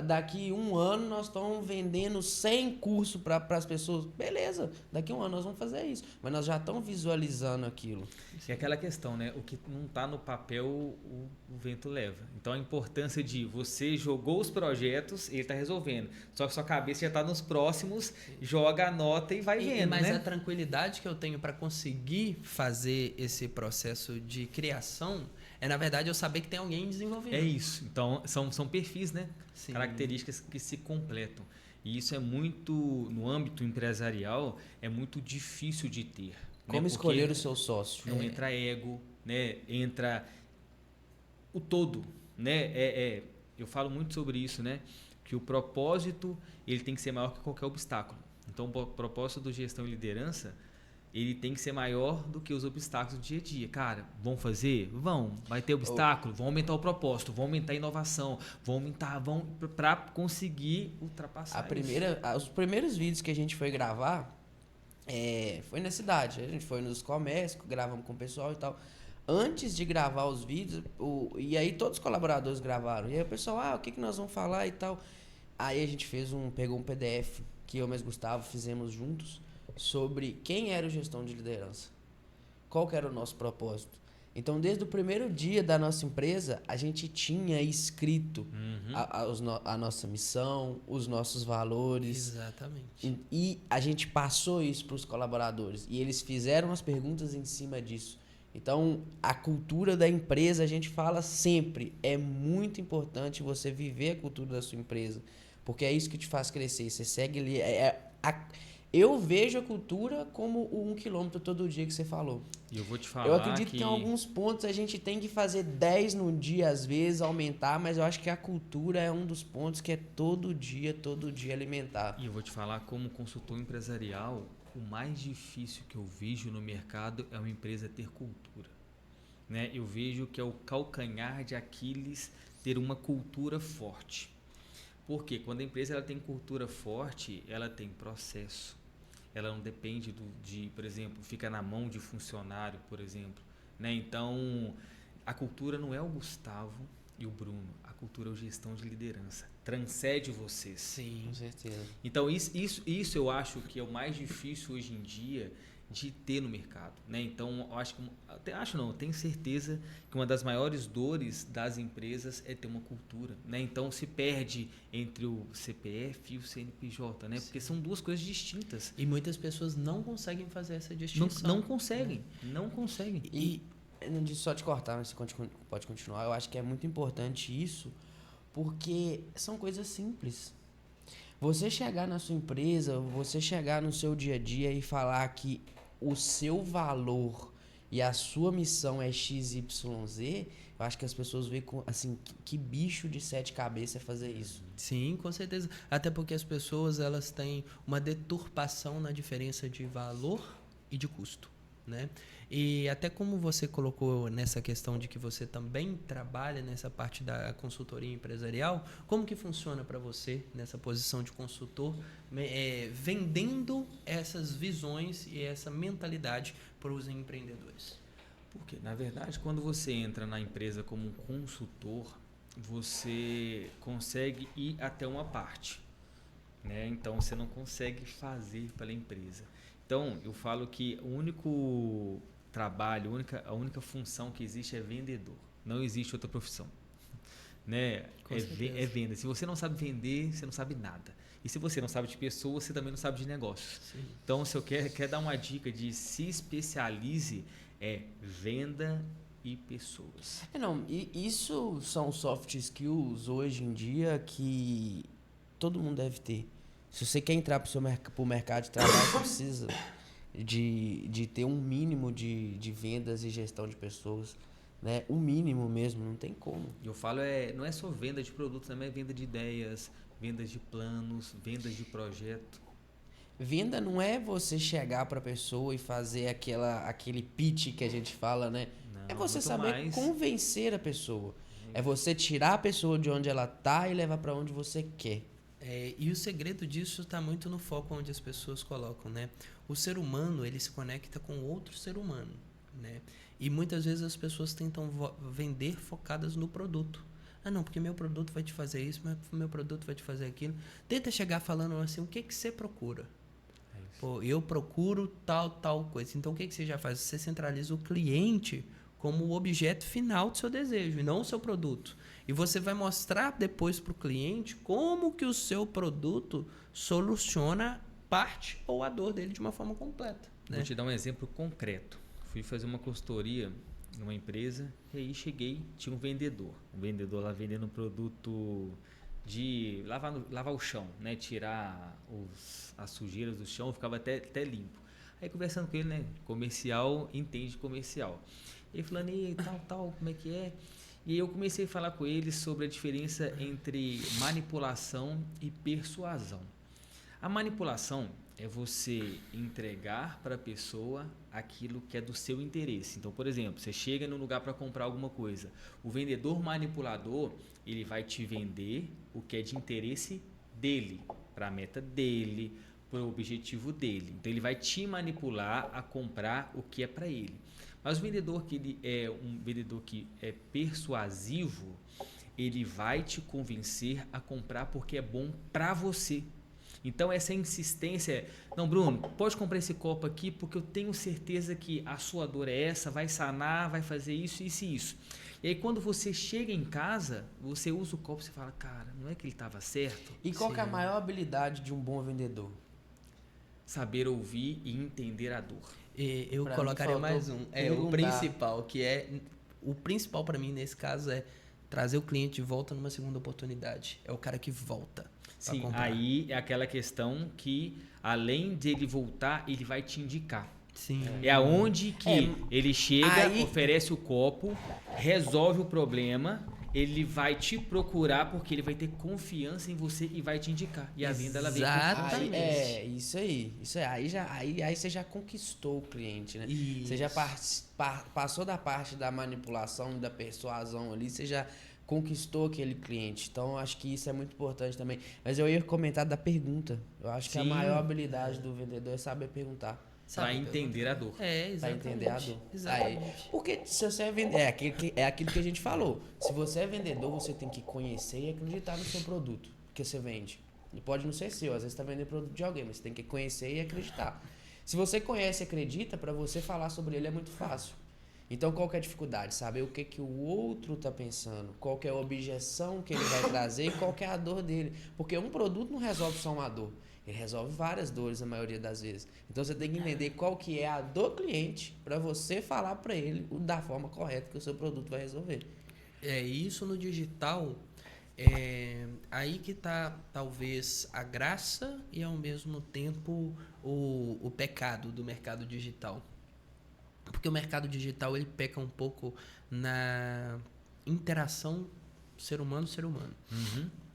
Daqui 1 ano nós estamos vendendo 100 cursos para as pessoas. Beleza, daqui 1 ano nós vamos fazer isso. Mas nós já estamos visualizando aquilo. E aquela questão, né? O que não está no papel, o vento leva. Então a importância de você jogou os projetos, ele está resolvendo. Só que sua cabeça já está nos próximos, joga a nota e vai vendo, mas né? a tranquilidade que eu tenho para conseguir fazer esse processo de criação é, na verdade, eu saber que tem alguém em desenvolvimento. É isso. Então, são perfis, né? Sim. Características que se completam. E isso é muito, no âmbito empresarial, é muito difícil de ter. Como escolher o seu sócio? Não entra ego, né? Entra o todo, né? Eu falo muito sobre isso, né? Que o propósito ele tem que ser maior que qualquer obstáculo. Então, o propósito do gestão e liderança ele tem que ser maior do que os obstáculos do dia a dia. Cara, vão fazer? Vão. Vai ter obstáculo? Vão aumentar o propósito, vão aumentar a inovação, vão para conseguir ultrapassar Os primeiros vídeos que a gente foi gravar foi na cidade. A gente foi nos comércios, gravamos com o pessoal e tal. Antes de gravar os vídeos, e aí todos os colaboradores gravaram. E aí o pessoal, o que nós vamos falar e tal. Aí a gente pegou um PDF que eu e o Gustavo fizemos juntos, sobre quem era o gestão de liderança, qual que era o nosso propósito. Então, desde o primeiro dia da nossa empresa, a gente tinha escrito a nossa missão, os nossos valores. Exatamente. E a gente passou isso para os colaboradores. E eles fizeram as perguntas em cima disso. Então, a cultura da empresa, a gente fala sempre, é muito importante você viver a cultura da sua empresa. Porque é isso que te faz crescer. Você segue ali. Eu vejo a cultura como o 1 quilômetro todo dia que você falou. E eu vou te falar Eu acredito que em alguns pontos a gente tem que fazer 10 no dia, às vezes, aumentar, mas eu acho que a cultura é um dos pontos que é todo dia alimentar. E eu vou te falar, como consultor empresarial, o mais difícil que eu vejo no mercado é uma empresa ter cultura. Né? Eu vejo que é o calcanhar de Aquiles ter uma cultura forte. Porque quando a empresa ela tem cultura forte, ela tem processo. Ela não depende por exemplo, fica na mão de funcionário, por exemplo. Né? Então, a cultura não é o Gustavo e o Bruno. A cultura é a gestão de liderança. Transcende vocês. Sim, com certeza. Então, isso eu acho que é o mais difícil hoje em dia de ter no mercado. Né? Então, eu tenho certeza que uma das maiores dores das empresas é ter uma cultura. Né? Então, se perde entre o CPF e o CNPJ, né? Porque são duas coisas distintas. E muitas pessoas não conseguem fazer essa distinção. Não conseguem, não conseguem. E não disse só te cortar, mas você pode continuar. Eu acho que é muito importante isso, porque são coisas simples. Você chegar na sua empresa, você chegar no seu dia a dia e falar que o seu valor e a sua missão é XYZ, eu acho que as pessoas veem assim, que bicho de 7 cabeças é fazer isso. Sim, com certeza. Até porque as pessoas elas têm uma deturpação na diferença de valor e de custo, né? E até como você colocou nessa questão de que você também trabalha nessa parte da consultoria empresarial, como que funciona para você nessa posição de consultor, vendendo essas visões e essa mentalidade para os empreendedores? Porque, na verdade, quando você entra na empresa como um consultor, você consegue ir até uma parte, né? Então, você não consegue fazer pela empresa. Então, eu falo que o único trabalho, a única função que existe é vendedor. Não existe outra profissão. Né? É venda. Se você não sabe vender, você não sabe nada. E se você não sabe de pessoas, você também não sabe de negócios. Sim. Então, se eu quer dar uma dica de se especialize, é venda e pessoas. Isso são soft skills hoje em dia que todo mundo deve ter. Se você quer entrar para o mercado de trabalho, você precisa de ter um mínimo de vendas e gestão de pessoas, né? O mínimo mesmo, não tem como. Eu falo, não é só venda de produtos, também é venda de ideias, vendas de planos, vendas de projeto. Venda não é você chegar para a pessoa e fazer aquele pitch que a gente fala, né? Não, é você saber convencer a pessoa. É você tirar a pessoa de onde ela tá e levar para onde você quer. E o segredo disso está muito no foco onde as pessoas colocam, né? O ser humano, ele se conecta com outro ser humano, né? E muitas vezes as pessoas tentam vender focadas no produto. Ah, não, porque meu produto vai te fazer isso, meu produto vai te fazer aquilo. Tenta chegar falando assim, o que você procura? Pô, eu procuro tal coisa. Então, o que você já faz? Você centraliza o cliente como o objeto final do seu desejo, e não o seu produto. E você vai mostrar depois para o cliente como que o seu produto soluciona parte ou a dor dele de uma forma completa. Né? Vou te dar um exemplo concreto. Fui fazer uma consultoria numa empresa e aí cheguei, tinha um vendedor lá vendendo um produto de lavar o chão, né? Tirar as sujeiras do chão, ficava até limpo. Aí conversando com ele, né? Comercial, entende comercial. Ele falando, e tal, como é que é? E aí eu comecei a falar com ele sobre a diferença entre manipulação e persuasão. A manipulação é você entregar para a pessoa aquilo que é do seu interesse. Então, por exemplo, você chega num lugar para comprar alguma coisa. O vendedor manipulador, ele vai te vender o que é de interesse dele, para a meta dele, para o objetivo dele. Então, ele vai te manipular a comprar o que é para ele. Mas o vendedor que ele é um vendedor que é persuasivo, ele vai te convencer a comprar porque é bom para você. Então essa insistência é, não, Bruno, pode comprar esse copo aqui porque eu tenho certeza que a sua dor é essa, vai sanar, vai fazer isso, isso e isso. E aí quando você chega em casa, você usa o copo e você fala, cara, não é que ele estava certo? E qual que é a maior habilidade de um bom vendedor? Saber ouvir e entender a dor. E eu Pra colocaria mim, mais faltou um. O perguntar. principal, que é. O principal para mim nesse caso é trazer o cliente de volta numa segunda oportunidade. É o cara que volta. Pra Sim, comprar. aí é aquela questão que, além de ele voltar, ele vai te indicar. Sim. É aonde que ele chega, aí- oferece o copo, resolve o problema, ele vai te procurar porque ele vai ter confiança em você e vai te indicar. E a venda ela vem com Exatamente. Aí, isso aí. Aí você já conquistou o cliente, né? Você já passou da parte da manipulação, da persuasão ali, você já conquistou aquele cliente. Então, acho que isso é muito importante também. Mas eu ia comentar da pergunta. Eu acho que a Sim. maior habilidade do vendedor é saber perguntar. para entender a dor. É, Pra exatamente. entender a dor. Exatamente. Porque se você é vendedor, é aquilo que a gente falou. Se você é vendedor, você tem que conhecer e acreditar no seu produto que você vende. E pode não ser seu, às vezes você está vendendo produto de alguém, mas você tem que conhecer e acreditar. Se você conhece e acredita, para você falar sobre ele é muito fácil. Então, qual que é a dificuldade? Saber o que o outro está pensando, qual que é a objeção que ele vai trazer e qual que é a dor dele. Porque um produto não resolve só uma dor. Ele resolve várias dores na maioria das vezes. Então você tem que entender qual que é a do cliente para você falar para ele da forma correta que o seu produto vai resolver. É isso no digital. Aí que tá talvez a graça e ao mesmo tempo o pecado do mercado digital. Porque o mercado digital ele peca um pouco na interação ser humano-ser humano.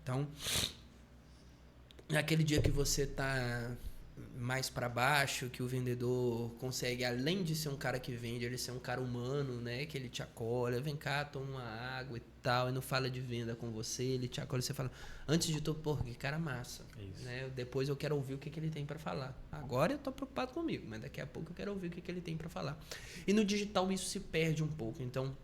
Então, naquele dia que você tá mais para baixo, que o vendedor consegue, além de ser um cara que vende, ele ser um cara humano, né? Que ele te acolhe, vem cá, toma uma água e tal, e não fala de venda com você, ele te acolhe, você fala, antes de tudo, pô, que cara massa. Isso. Né? Depois eu quero ouvir o que ele tem para falar. Agora eu tô preocupado comigo, mas daqui a pouco eu quero ouvir o que ele tem para falar. E no digital isso se perde um pouco. Então,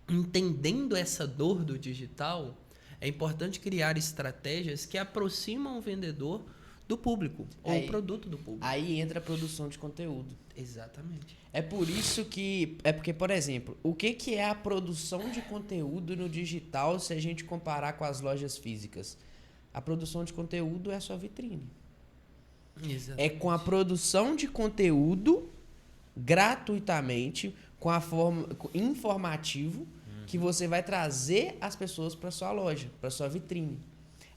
entendendo essa dor do digital, é importante criar estratégias que aproximam o vendedor do público, ou o produto do público. Aí entra a produção de conteúdo. Exatamente. É por isso que... É porque, por exemplo, o que é a produção de conteúdo no digital se a gente comparar com as lojas físicas? A produção de conteúdo é a sua vitrine. Exatamente. É com a produção de conteúdo gratuitamente, com a forma informativo, que você vai trazer as pessoas para sua loja, para sua vitrine.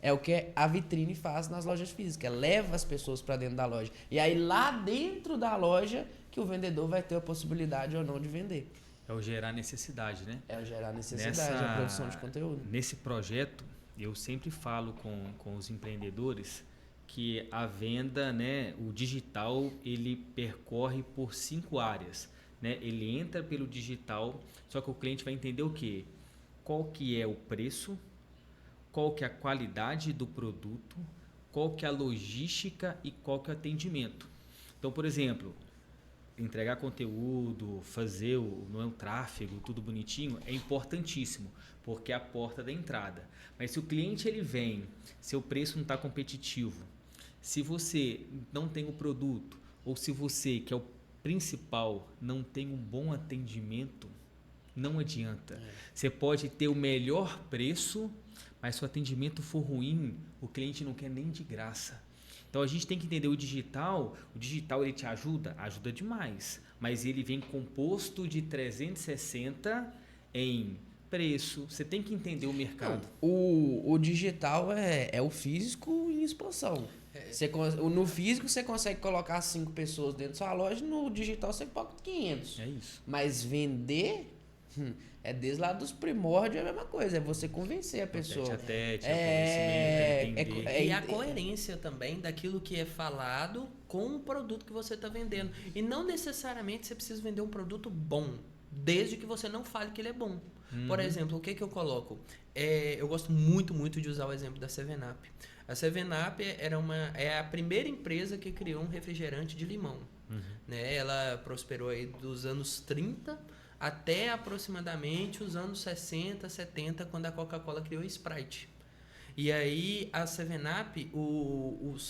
É o que a vitrine faz nas lojas físicas, leva as pessoas para dentro da loja. E aí lá dentro da loja que o vendedor vai ter a possibilidade ou não de vender. É o gerar necessidade, né? É o gerar necessidade, a produção de conteúdo. Nesse projeto, eu sempre falo com os empreendedores que a venda, né, o digital, ele percorre por 5 áreas. Né? Ele entra pelo digital, só que o cliente vai entender o quê? Qual que é o preço, qual que é a qualidade do produto, qual que é a logística e qual que é o atendimento. Então, por exemplo, entregar conteúdo, fazer o tráfego, tudo bonitinho, é importantíssimo, porque é a porta da entrada. Mas se o cliente ele vem, seu preço não está competitivo, se você não tem o produto, ou se você, que é o principal, não tem um bom atendimento, não adianta. Você pode ter o melhor preço, mas se o atendimento for ruim, o cliente não quer nem de graça. Então a gente tem que entender o digital ele te ajuda demais, mas ele vem composto de 360 em preço. Você tem que entender o mercado. O digital é o físico em expansão. No físico você consegue colocar 5 pessoas dentro da sua loja, no digital você coloca 500. É isso. Mas vender é desde lá dos primórdios a mesma coisa, é você convencer a pessoa. Tete, conhecimento, entender. E a coerência também daquilo que é falado com o produto que você está vendendo. E não necessariamente você precisa vender um produto bom, desde que você não fale que ele é bom. Por exemplo, o que eu coloco? Eu gosto muito, muito de usar o exemplo da 7-Up. A 7-Up é a primeira empresa que criou um refrigerante de limão. Né? Ela prosperou aí dos anos 30 até aproximadamente os anos 60, 70, quando a Coca-Cola criou a Sprite. E aí a 7up,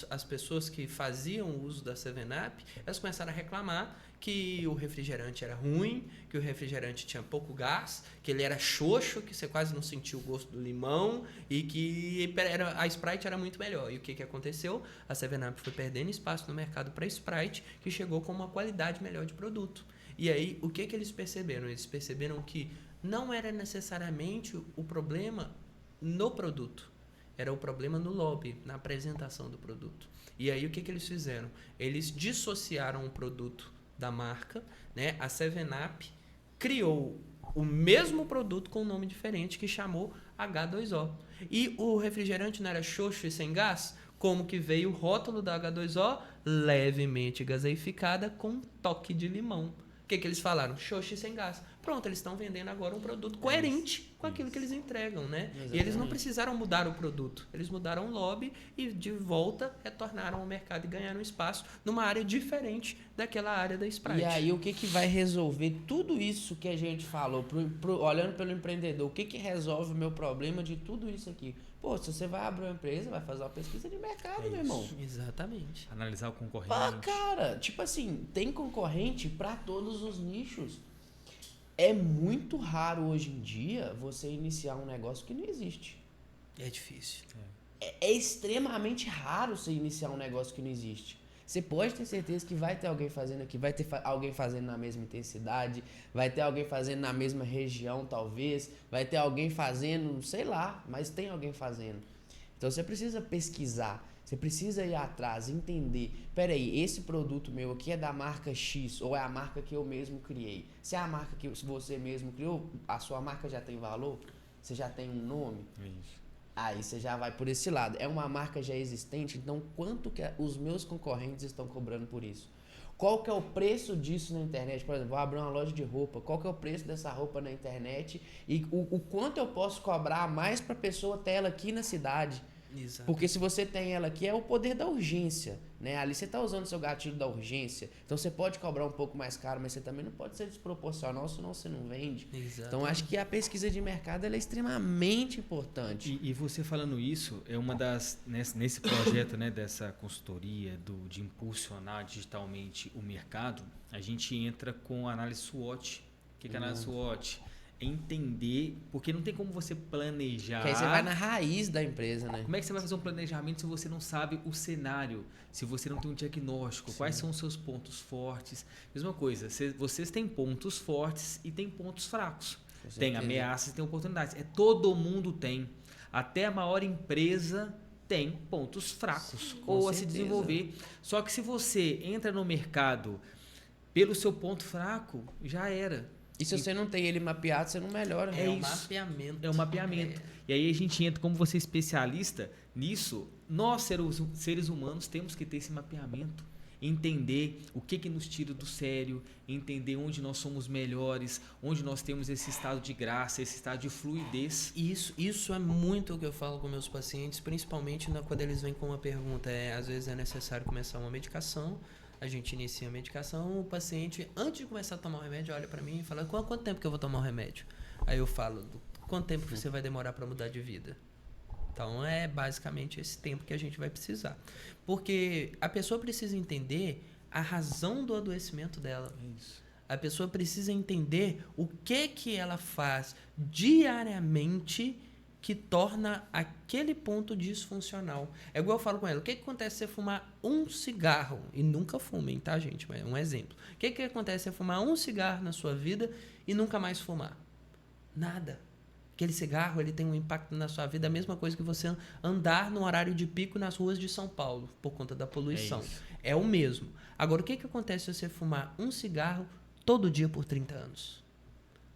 as pessoas que faziam uso da 7up, elas começaram a reclamar que o refrigerante era ruim, que o refrigerante tinha pouco gás, que ele era xoxo, que você quase não sentia o gosto do limão e que a Sprite era muito melhor. E o que aconteceu? A 7up foi perdendo espaço no mercado para a Sprite, que chegou com uma qualidade melhor de produto. E aí, o que eles perceberam? Eles perceberam que não era necessariamente o problema no produto, era o problema no lobby, na apresentação do produto. E aí, o que eles fizeram? Eles dissociaram o produto da marca, né? A 7up criou o mesmo produto com um nome diferente que chamou H2O. E o refrigerante não era xoxo e sem gás? Como que veio o rótulo da H2O? Levemente gaseificada com um toque de limão. O que eles falaram? Xoxo e sem gás. Pronto, eles estão vendendo agora um produto coerente com aquilo que eles entregam, né? Exatamente. E eles não precisaram mudar o produto. Eles mudaram o lobby e, de volta, retornaram ao mercado e ganharam espaço numa área diferente daquela área da Sprite. E aí, o que vai resolver tudo isso que a gente falou, olhando pelo empreendedor, o que resolve o meu problema de tudo isso aqui? Pô, se você vai abrir uma empresa, vai fazer uma pesquisa de mercado, meu irmão. Exatamente. Analisar o concorrente. Cara, tipo assim, tem concorrente para todos os nichos. É muito raro hoje em dia você iniciar um negócio que não existe. É difícil. É extremamente raro você iniciar um negócio que não existe. Você pode ter certeza que vai ter alguém fazendo aqui, vai ter alguém fazendo na mesma intensidade, vai ter alguém fazendo na mesma região, talvez, vai ter alguém fazendo, sei lá, mas tem alguém fazendo. Então você precisa pesquisar, você precisa ir atrás, entender. Peraí, esse produto meu aqui é da marca X ou é a marca que eu mesmo criei? Se é a marca que você mesmo criou, a sua marca já tem valor? Você já tem um nome? Isso. Aí você já vai por esse lado. É uma marca já existente, então quanto que os meus concorrentes estão cobrando por isso? Qual que é o preço disso na internet? Por exemplo, vou abrir uma loja de roupa. Qual que é o preço dessa roupa na internet? E o quanto eu posso cobrar a mais para a pessoa ter ela aqui na cidade? Exato. Porque se você tem ela aqui, é o poder da urgência, né? Ali você está usando o seu gatilho da urgência. Então você pode cobrar um pouco mais caro, mas você também não pode ser desproporcional, senão você não vende. Exato. Então acho que a pesquisa de mercado ela é extremamente importante. E você falando isso, é uma das nesse projeto, né, dessa consultoria de impulsionar digitalmente o mercado, a gente entra com a análise SWOT. O que é a análise SWOT? Entender, porque não tem como você planejar. Que aí você vai na raiz da empresa, né? Como é que você vai fazer um planejamento se você não sabe o cenário, se você não tem um diagnóstico? Sim. Quais são os seus pontos fortes? Mesma coisa, vocês têm pontos fortes e têm pontos fracos. Tem ameaças e tem oportunidades. Todo mundo tem. Até a maior empresa tem pontos fracos ou a se desenvolver. Só que se você entra no mercado pelo seu ponto fraco, já era. E se você não tem ele mapeado, você não melhora. É um mapeamento. É um mapeamento. E aí a gente entra, como você é especialista nisso, nós, seres humanos, temos que ter esse mapeamento. Entender o que nos tira do sério, entender onde nós somos melhores, onde nós temos esse estado de graça, esse estado de fluidez. Isso é muito o que eu falo com meus pacientes, principalmente quando eles vêm com uma pergunta. Às vezes é necessário começar uma medicação. A gente inicia a medicação, o paciente, antes de começar a tomar o remédio, olha para mim e fala: quanto tempo que eu vou tomar o remédio? Aí eu falo: quanto tempo você vai demorar para mudar de vida? Então é basicamente esse tempo que a gente vai precisar. Porque a pessoa precisa entender a razão do adoecimento dela. Isso. A pessoa precisa entender o que ela faz diariamente que torna aquele ponto disfuncional. É igual eu falo com ela: o que acontece se você fumar um cigarro? E nunca fumem, tá, gente? Mas é um exemplo. O que acontece se você fumar um cigarro na sua vida e nunca mais fumar? Nada. Aquele cigarro, ele tem um impacto na sua vida, a mesma coisa que você andar no horário de pico nas ruas de São Paulo, por conta da poluição. É o mesmo. Agora, o que acontece se você fumar um cigarro todo dia por 30 anos?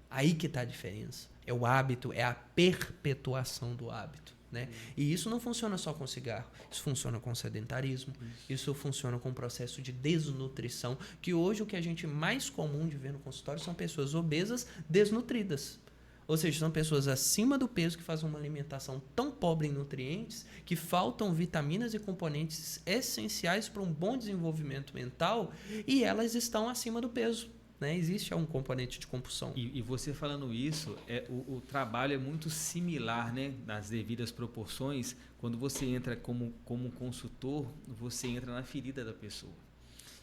Aí que está a diferença. É o hábito, é a perpetuação do hábito, né? E isso não funciona só com cigarro. Isso funciona com sedentarismo. Isso funciona com o processo de desnutrição, que hoje o que a gente mais comum de ver no consultório são pessoas obesas desnutridas. Ou seja, são pessoas acima do peso que fazem uma alimentação tão pobre em nutrientes que faltam vitaminas e componentes essenciais para um bom desenvolvimento mental e elas estão acima do peso. né? Existe um componente de compulsão. E você falando isso, o trabalho é muito similar, né? Nas devidas proporções. Quando você entra como consultor, você entra na ferida da pessoa.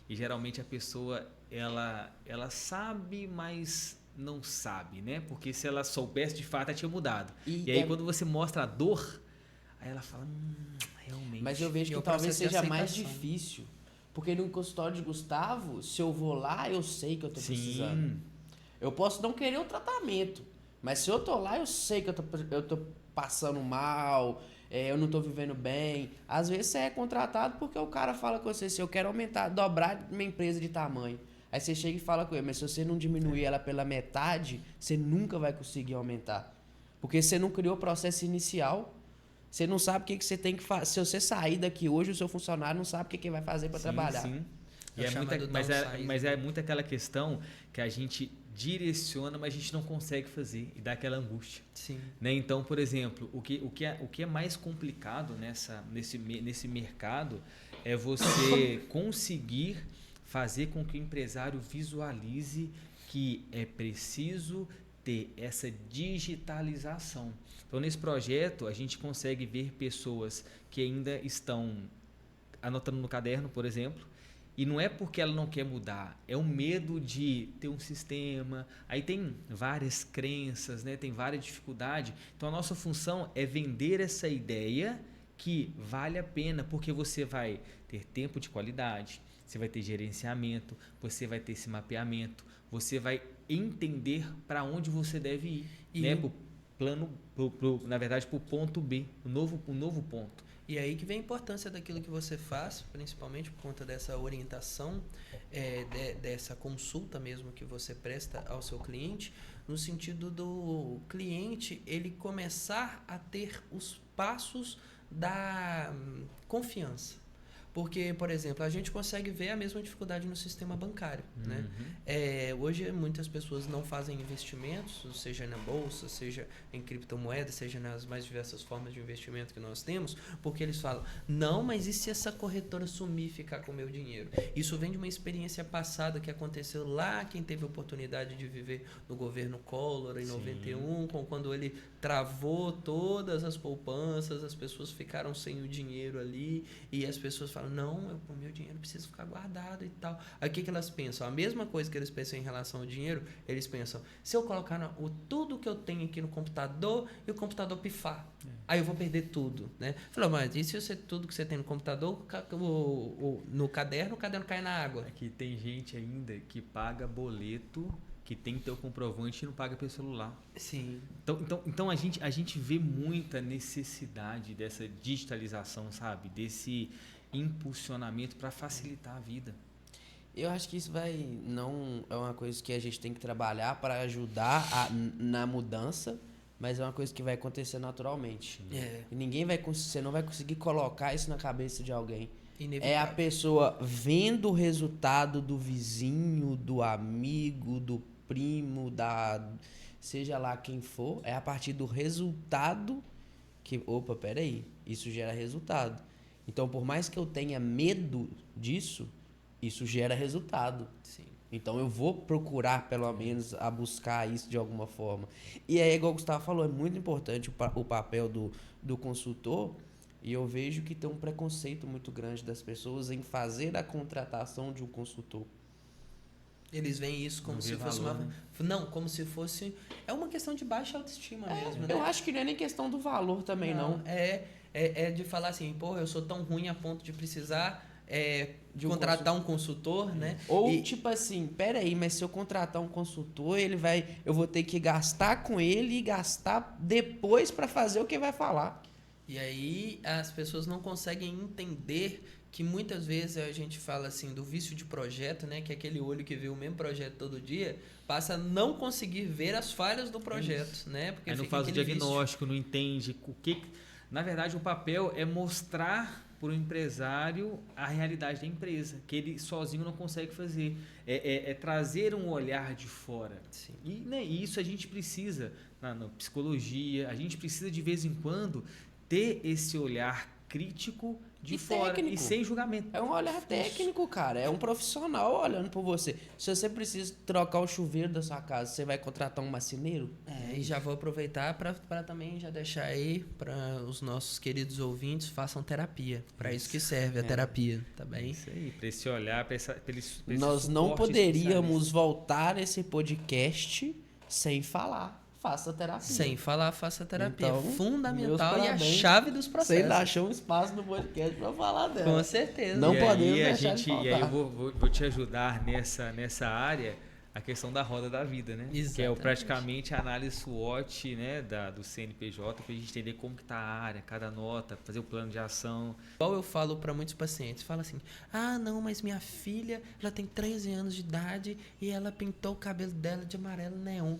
E geralmente a pessoa, ela sabe, mas não sabe, né? Porque se ela soubesse de fato, ela tinha mudado. E aí quando você mostra a dor, aí ela fala, realmente. Mas eu vejo que talvez seja mais difícil. Porque no consultório de Gustavo, se eu vou lá, eu sei que eu tô precisando. Eu posso não querer o tratamento, mas se eu tô lá, eu sei que eu tô passando mal, eu não tô vivendo bem. Às vezes você é contratado porque o cara fala com você, se eu quero aumentar, dobrar minha empresa de tamanho. Aí você chega e fala com ele, mas se você não diminuir ela pela metade, você nunca vai conseguir aumentar. Porque você não criou o processo inicial. Você não sabe o que você tem que fazer. Se você sair daqui hoje, o seu funcionário não sabe o que vai fazer para trabalhar. Sim. Mas é muito aquela questão que a gente direciona, mas a gente não consegue fazer e dá aquela angústia. Sim. Né? Então, por exemplo, o que é mais complicado nesse mercado é você conseguir fazer com que o empresário visualize que é preciso ter essa digitalização. Então, nesse projeto, a gente consegue ver pessoas que ainda estão anotando no caderno, por exemplo, e não é porque ela não quer mudar, é o medo de ter um sistema. Aí tem várias crenças, né? Tem várias dificuldades. Então, a nossa função é vender essa ideia que vale a pena, porque você vai ter tempo de qualidade, você vai ter gerenciamento, você vai ter esse mapeamento, você vai entender para onde você deve ir, né? Na verdade, para o ponto B, o novo ponto. E aí que vem a importância daquilo que você faz, principalmente por conta dessa orientação, dessa consulta mesmo que você presta ao seu cliente, no sentido do cliente ele começar a ter os passos da confiança. Porque, por exemplo, a gente consegue ver a mesma dificuldade no sistema bancário. Né? Hoje, muitas pessoas não fazem investimentos, seja na bolsa, seja em criptomoedas, seja nas mais diversas formas de investimento que nós temos, porque eles falam, não, mas e se essa corretora sumir e ficar com o meu dinheiro? Isso vem de uma experiência passada que aconteceu lá, quem teve a oportunidade de viver no governo Collor, em 91, quando ele travou todas as poupanças, as pessoas ficaram sem o dinheiro ali, e as pessoas falam, não, o meu dinheiro precisa ficar guardado e tal. Aí o que elas pensam? A mesma coisa que eles pensam em relação ao dinheiro, eles pensam, se eu colocar tudo que eu tenho aqui no computador e o computador pifar, aí eu vou perder tudo, né? Falou, mas e se tudo que você tem no computador, no caderno, o caderno cai na água? É que tem gente ainda que paga boleto, que tem que ter o comprovante e não paga pelo celular. Sim. Então a gente vê muita necessidade dessa digitalização, sabe? Desse impulsionamento para facilitar a vida. Eu acho que isso não é uma coisa que a gente tem que trabalhar para ajudar na mudança, mas é uma coisa que vai acontecer naturalmente. E você não vai conseguir colocar isso na cabeça de alguém. Inevitável. É a pessoa vendo o resultado do vizinho, do amigo, do primo, seja lá quem for, é a partir do resultado que, opa, peraí, isso gera resultado. Então, por mais que eu tenha medo disso, isso gera resultado. Sim. Então, eu vou procurar, pelo menos, a buscar isso de alguma forma. E aí, igual o Gustavo falou, é muito importante o papel do consultor. E eu vejo que tem um preconceito muito grande das pessoas em fazer a contratação de um consultor. Eles veem isso como se fosse uma... Não, como se fosse... É uma questão de baixa autoestima mesmo, né? Eu acho que não é nem questão do valor também, não. É de falar assim, pô, eu sou tão ruim a ponto de precisar de contratar um consultor, né? Ou tipo assim, peraí, mas se eu contratar um consultor, eu vou ter que gastar com ele e gastar depois para fazer o que vai falar. E aí as pessoas não conseguem entender que muitas vezes a gente fala assim do vício de projeto, né? Que é aquele olho que vê o mesmo projeto todo dia, passa a não conseguir ver as falhas do projeto, né? Porque aí não faz o diagnóstico, não entende o que... Na verdade, o papel é mostrar para o empresário a realidade da empresa, que ele sozinho não consegue fazer. É trazer um olhar de fora. Sim. E né, isso a gente precisa, na psicologia, a gente precisa de vez em quando ter esse olhar crítico de E fora técnico. e sem julgamento. É um olhar técnico, cara. É um profissional olhando por você. Se você precisa trocar o chuveiro da sua casa, você vai contratar um marceneiro? E já vou aproveitar para também já deixar aí para os nossos queridos ouvintes, façam terapia. Para isso que serve a terapia, tá bem? Isso aí, para esse olhar, para esse Nós não suporte poderíamos especialista. voltar esse podcast sem falar. Faça terapia. Sem falar, faça terapia. Então, meus Fundamental e a parabéns. chave dos Você processos. ainda achou um espaço no podcast pra falar dela. Com certeza. Não e podemos aí, deixar de faltar. E aí eu vou te ajudar nessa área, a questão da roda da vida, né? Que é Exatamente. praticamente a análise SWOT, né, do CNPJ, para a gente entender como que tá a área, cada nota, fazer o plano de ação. Igual eu falo para muitos pacientes, fala assim: "Ah, não, mas minha filha, ela tem 13 anos de idade e ela pintou o cabelo dela de amarelo neon".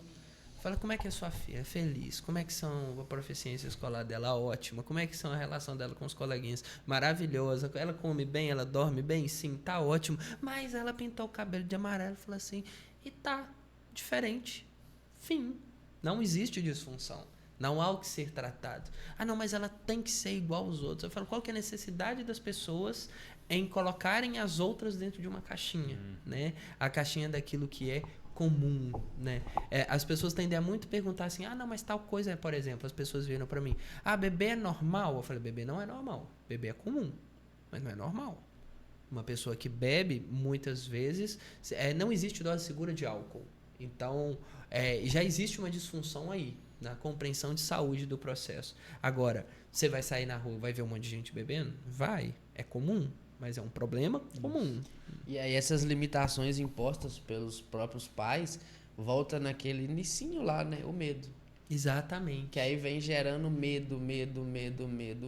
Fala, como é que é sua filha? Feliz. Como é que são a proficiência escolar dela? Ótima. Como é que são a relação dela com os coleguinhas? Maravilhosa. Ela come bem? Ela dorme bem? Sim, tá ótimo. Mas ela pintou o cabelo de amarelo. Fala assim, e tá diferente. Fim. Não existe disfunção. Não há o que ser tratado. Ah, não, mas ela tem que ser igual aos outros. Eu falo, qual que é a necessidade das pessoas em colocarem as outras dentro de uma caixinha, né? A caixinha daquilo que é comum, né? As pessoas tendem a muito perguntar assim, ah, não, mas tal coisa, por exemplo, as pessoas viram para mim, ah, bebê é normal? Eu falei, bebê não é normal, bebê é comum, mas não é normal. Uma pessoa que bebe, muitas vezes, não existe dose segura de álcool. Então, já existe uma disfunção aí, na compreensão de saúde do processo. Agora, você vai sair na rua e vai ver um monte de gente bebendo? Vai, é comum, mas é um problema comum. E aí essas limitações impostas pelos próprios pais volta naquele inicinho lá, né? O medo. Exatamente. Que aí vem gerando medo.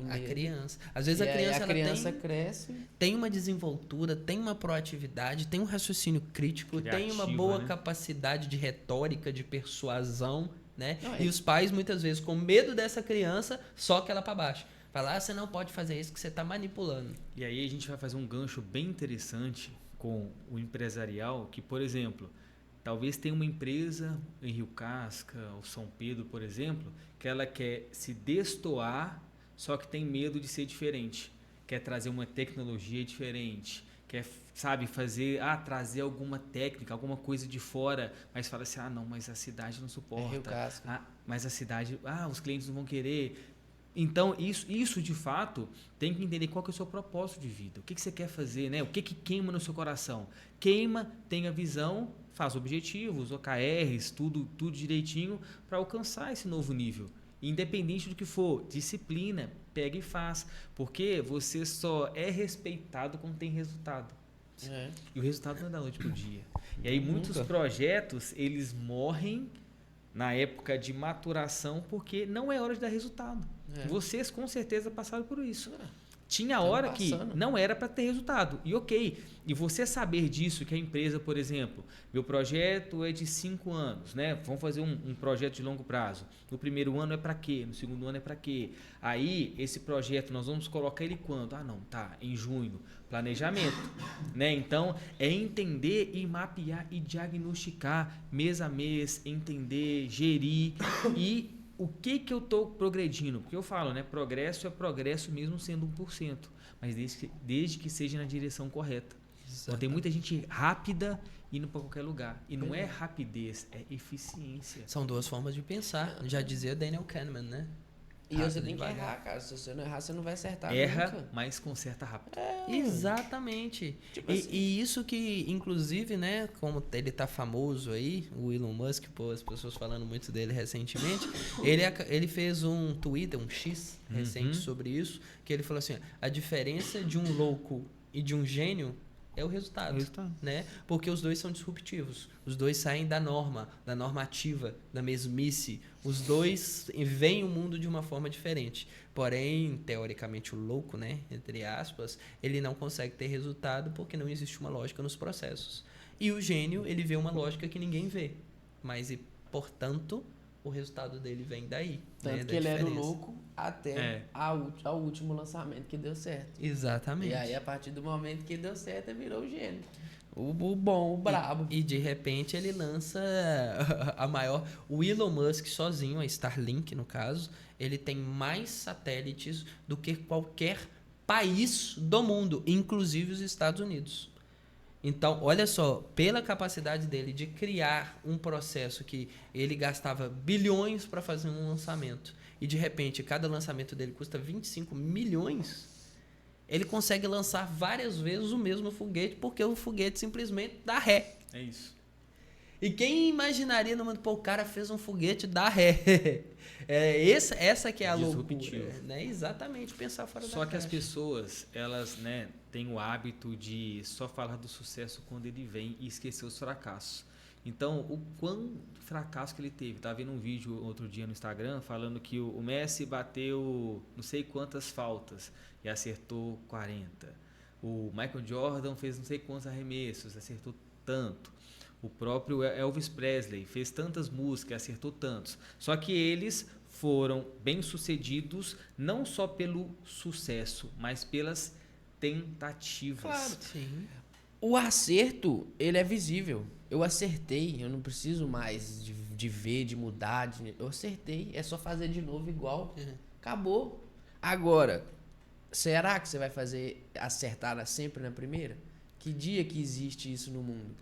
A criança. Às vezes E a criança, aí a criança ela cresce. tem uma desenvoltura, tem uma proatividade, tem um raciocínio crítico, tem uma Criativa, boa né? capacidade de retórica, de persuasão, né? Não, E os pais, muitas vezes, com medo dessa criança, soca ela para baixo. Fala, você não pode fazer isso que você está manipulando. E aí a gente vai fazer um gancho bem interessante com o empresarial, que, por exemplo, talvez tenha uma empresa em Rio Casca ou São Pedro, por exemplo, que ela quer se destoar, só que tem medo de ser diferente. Quer trazer uma tecnologia diferente, quer, sabe, trazer alguma técnica, alguma coisa de fora, mas fala assim, não, mas a cidade não suporta. Rio Casca. Mas a cidade, os clientes não vão querer. Então, isso de fato, tem que entender qual que é o seu propósito de vida. O que você quer fazer, né? O que queima no seu coração? Queima, tenha visão, faz objetivos, OKRs, tudo direitinho para alcançar esse novo nível. Independente do que for, disciplina, pega e faz. Porque você só é respeitado quando tem resultado. E o resultado não é da noite pro dia. E aí muitos projetos, eles morrem na época de maturação porque não é hora de dar resultado. Vocês com certeza passaram por isso. Tinha hora que não era para ter resultado. E ok. E você saber disso, que a empresa, por exemplo, meu projeto é de 5 anos, né? Vamos fazer um projeto de longo prazo. No primeiro ano é para quê? No segundo ano é para quê? Aí, esse projeto, nós vamos colocar ele quando? Em junho. Planejamento, né? Então, é entender e mapear e diagnosticar mês a mês, entender, gerir e o que eu estou progredindo? Porque eu falo, né? Progresso é progresso mesmo sendo 1%, mas desde que seja na direção correta. Então, tem muita gente rápida indo para qualquer lugar. E não é rapidez, é eficiência. São duas formas de pensar. Já dizia Daniel Kahneman, né? E você tem que errar, cara. Se você não errar, você não vai acertar Erra, nunca. mas conserta rápido. Exatamente. Tipo E isso que, inclusive, né, como ele tá famoso aí, o Elon Musk, as pessoas falando muito dele recentemente, ele fez um Twitter, um X recente sobre isso, que ele falou assim, a diferença de um louco e de um gênio é o resultado, né? Porque os dois são disruptivos. Os dois saem da norma, da normativa, da mesmice. Os dois veem o mundo de uma forma diferente. Porém, teoricamente, o louco, né, entre aspas, ele não consegue ter resultado porque não existe uma lógica nos processos. E o gênio, ele vê uma lógica que ninguém vê. Mas, portanto, o resultado dele vem daí. Tanto né, que ele era o louco até ao último lançamento que deu certo. Exatamente. E aí, a partir do momento que deu certo, ele virou o gênio. O bom, o brabo. E de repente ele lança a maior... O Elon Musk sozinho, a Starlink no caso, ele tem mais satélites do que qualquer país do mundo, inclusive os Estados Unidos. Então, olha só, pela capacidade dele de criar um processo que ele gastava bilhões para fazer um lançamento, e de repente cada lançamento dele custa 25 milhões, ele consegue lançar várias vezes o mesmo foguete, porque o foguete simplesmente dá ré. É isso. E quem imaginaria no mundo, pô, o cara fez um foguete dá ré. Essa que é a Disruptivo. loucura, né? Exatamente, pensar fora da Só que caixa. as pessoas, elas, né, têm o hábito de só falar do sucesso quando ele vem e esquecer os fracassos. Então, o quão fracasso que ele teve. Estava vendo um vídeo outro dia no Instagram falando que o Messi bateu não sei quantas faltas e acertou 40. O Michael Jordan fez não sei quantos arremessos, acertou tanto. O próprio Elvis Presley fez tantas músicas, acertou tantos. Só que eles foram bem-sucedidos não só pelo sucesso, mas pelas tentativas. Claro. Sim. O acerto, ele é visível. Eu acertei, eu não preciso mais de ver, de mudar. Eu acertei, é só fazer de novo igual. Acabou. Agora, será que você vai acertar sempre na primeira? Que dia que existe isso no mundo?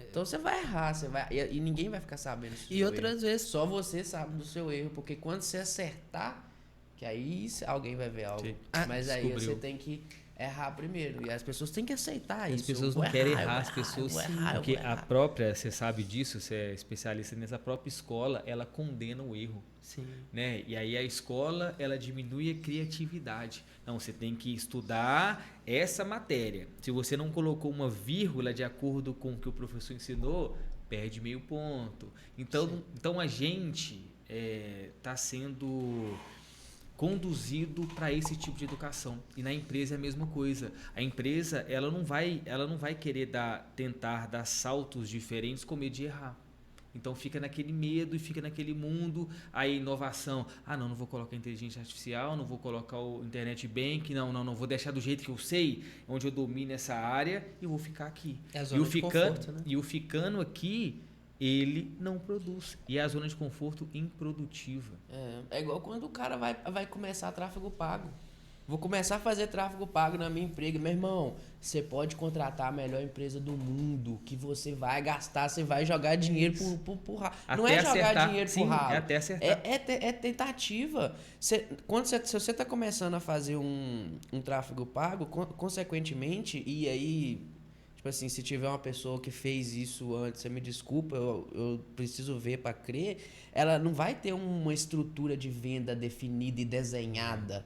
Então você vai errar, e ninguém vai ficar sabendo do seu E outras erro. vezes... Só você sabe do seu erro, porque quando você acertar, que aí alguém vai ver algo. Sim. Mas aí Descobriu. você tem que errar primeiro. E as pessoas têm que aceitar isso. As pessoas Eu vou não querem eu errar, vou as pessoas eu vou errar, eu porque vou a errar. própria, você sabe disso, você é especialista nessa própria escola, ela condena o erro, Sim. né? E aí a escola, ela diminui a criatividade. Não, você tem que estudar essa matéria. Se você não colocou uma vírgula de acordo com o que o professor ensinou, perde meio ponto. Então a gente está sendo conduzido para esse tipo de educação. E na empresa é a mesma coisa. A empresa, ela não vai querer tentar dar saltos diferentes com medo de errar. Então fica naquele medo e fica naquele mundo. Aí a inovação, não vou colocar inteligência artificial, não vou colocar o internet bank, não vou deixar do jeito que eu sei, onde eu domino essa área e vou ficar aqui. É a zona de conforto, né? E o ficando aqui, ele não produz. E é a zona de conforto improdutiva. É igual quando o cara vai começar tráfego pago. Vou começar a fazer tráfego pago na minha empresa. Meu irmão, você pode contratar a melhor empresa do mundo, que você vai gastar, você vai jogar dinheiro pro ralo. Não é jogar dinheiro pro ralo. É até acertar. É tentativa. Se você está começando a fazer um tráfego pago, consequentemente, e aí, tipo assim, se tiver uma pessoa que fez isso antes, você me desculpa, eu preciso ver para crer, ela não vai ter uma estrutura de venda definida e desenhada.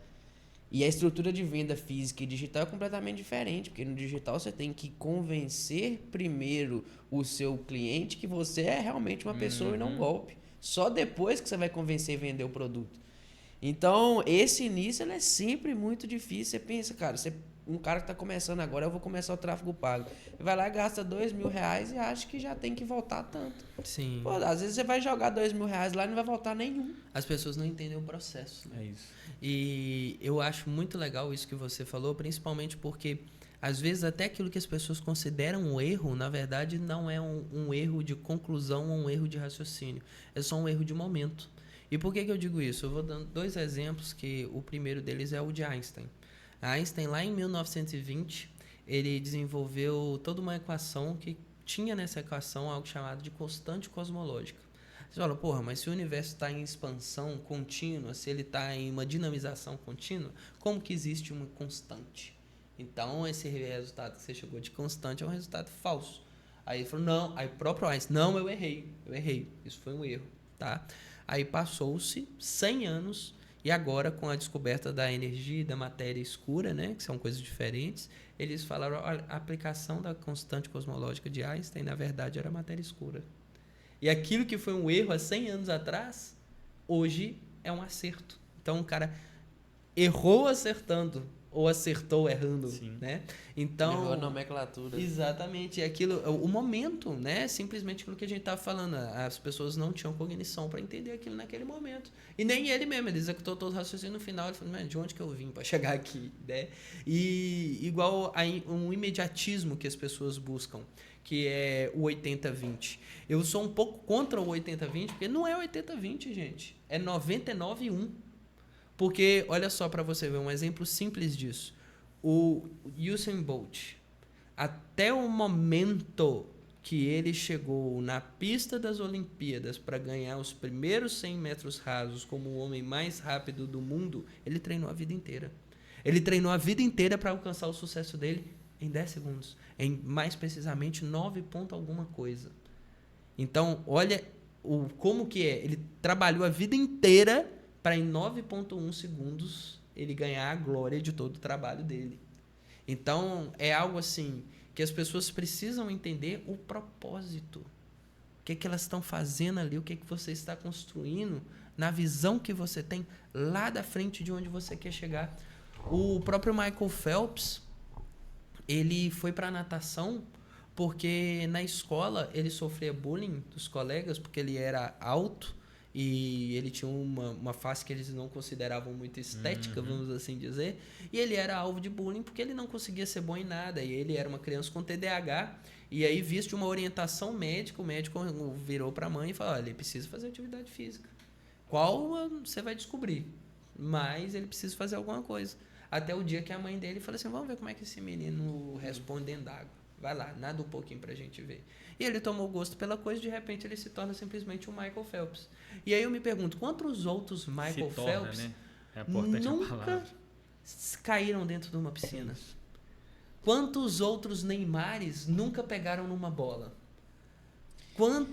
E a estrutura de venda física e digital é completamente diferente, porque no digital você tem que convencer primeiro o seu cliente que você é realmente uma pessoa e não um golpe. Só depois que você vai convencer e vender o produto. Então, esse início ele é sempre muito difícil. Você pensa, cara, um cara que está começando agora, eu vou começar o tráfego pago. Vai lá e gasta R$2.000 e acha que já tem que voltar tanto. Sim. Pô, às vezes você vai jogar R$2.000 lá e não vai voltar nenhum. As pessoas não entendem o processo. Né? É isso. E eu acho muito legal isso que você falou, principalmente porque às vezes até aquilo que as pessoas consideram um erro, na verdade não é um erro de conclusão ou um erro de raciocínio. É só um erro de momento. E por que eu digo isso? Eu vou dando 2 exemplos, que o primeiro deles é o de Einstein. Einstein, lá em 1920, ele desenvolveu toda uma equação que tinha nessa equação algo chamado de constante cosmológica. Você fala, porra, mas se o universo está em expansão contínua, se ele está em uma dinamização contínua, como que existe uma constante? Então, esse resultado que você chegou de constante é um resultado falso. Aí ele falou, não, aí o próprio Einstein, não, eu errei, isso foi um erro, tá? Aí passou-se 100 anos e agora, com a descoberta da energia e da matéria escura, né, que são coisas diferentes, eles falaram, olha, a aplicação da constante cosmológica de Einstein, na verdade, era matéria escura. E aquilo que foi um erro há 100 anos atrás, hoje é um acerto. Então, o cara errou acertando ou acertou errando, Sim. né? Então, Errou a nomenclatura. exatamente, aquilo, o momento, né? Simplesmente aquilo que a gente estava falando, as pessoas não tinham cognição para entender aquilo naquele momento. E nem ele mesmo, ele executou todo o raciocínio no final, ele falou, mas de onde que eu vim para chegar aqui, né? E igual um imediatismo que as pessoas buscam, que é o 80-20. Eu sou um pouco contra o 80-20, porque não é 80-20, gente. É 99-1. Porque, olha só para você ver um exemplo simples disso. o Usain Bolt, até o momento que ele chegou na pista das Olimpíadas para ganhar os primeiros 100 metros rasos como o homem mais rápido do mundo, ele treinou a vida inteira. Ele treinou a vida inteira para alcançar o sucesso dele em 10 segundos. Em, mais precisamente, 9 ponto alguma coisa. Então, olha como que é. Ele trabalhou a vida inteira para em 9,1 segundos ele ganhar a glória de todo o trabalho dele. Então, é algo assim que as pessoas precisam entender o propósito. O que elas estão fazendo ali, o que você está construindo na visão que você tem lá da frente de onde você quer chegar. O próprio Michael Phelps, ele foi para a natação porque na escola ele sofria bullying dos colegas porque ele era alto e ele tinha uma face que eles não consideravam muito estética, vamos assim dizer, e ele era alvo de bullying porque ele não conseguia ser bom em nada, e ele era uma criança com TDAH, e aí, visto uma orientação médica, o médico virou para a mãe e falou, olha, ele precisa fazer atividade física. Qual você vai descobrir, mas ele precisa fazer alguma coisa. Até o dia que a mãe dele falou assim, vamos ver como é que esse menino responde dentro d'água. Vai lá, nada um pouquinho pra gente ver. E ele tomou gosto pela coisa e de repente ele se torna simplesmente um Michael Phelps. E aí eu me pergunto, quantos outros Michael Phelps né? É importante nunca caíram dentro de uma piscina? Quantos outros Neymares nunca pegaram numa bola?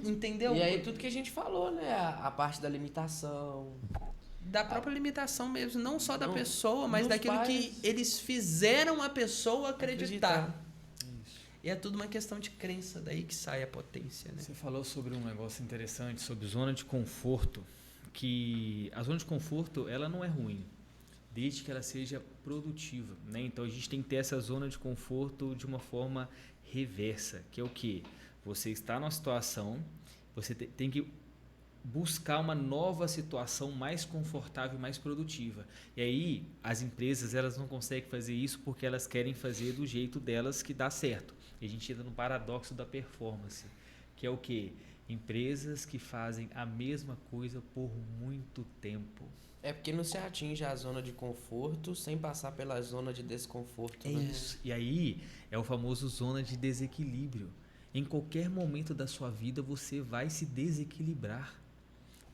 Entendeu? E aí tudo que a gente falou, né? A parte da limitação. Da própria limitação mesmo, não só da pessoa, mas dos daquilo pais. que eles fizeram a pessoa acreditar. E é tudo uma questão de crença, daí que sai a potência, né? Você falou sobre um negócio interessante, sobre zona de conforto, que a zona de conforto, ela não é ruim, desde que ela seja produtiva, né? Então, a gente tem que ter essa zona de conforto de uma forma reversa, que é o quê? Você está numa situação, você tem que buscar uma nova situação mais confortável, mais produtiva. E aí, as empresas, elas não conseguem fazer isso porque elas querem fazer do jeito delas que dá certo. E a gente entra no paradoxo da performance, que é o quê? Empresas que fazem a mesma coisa por muito tempo. É porque não se atinge a zona de conforto sem passar pela zona de desconforto. Né? Isso. E aí, é o famoso zona de desequilíbrio. Em qualquer momento da sua vida, você vai se desequilibrar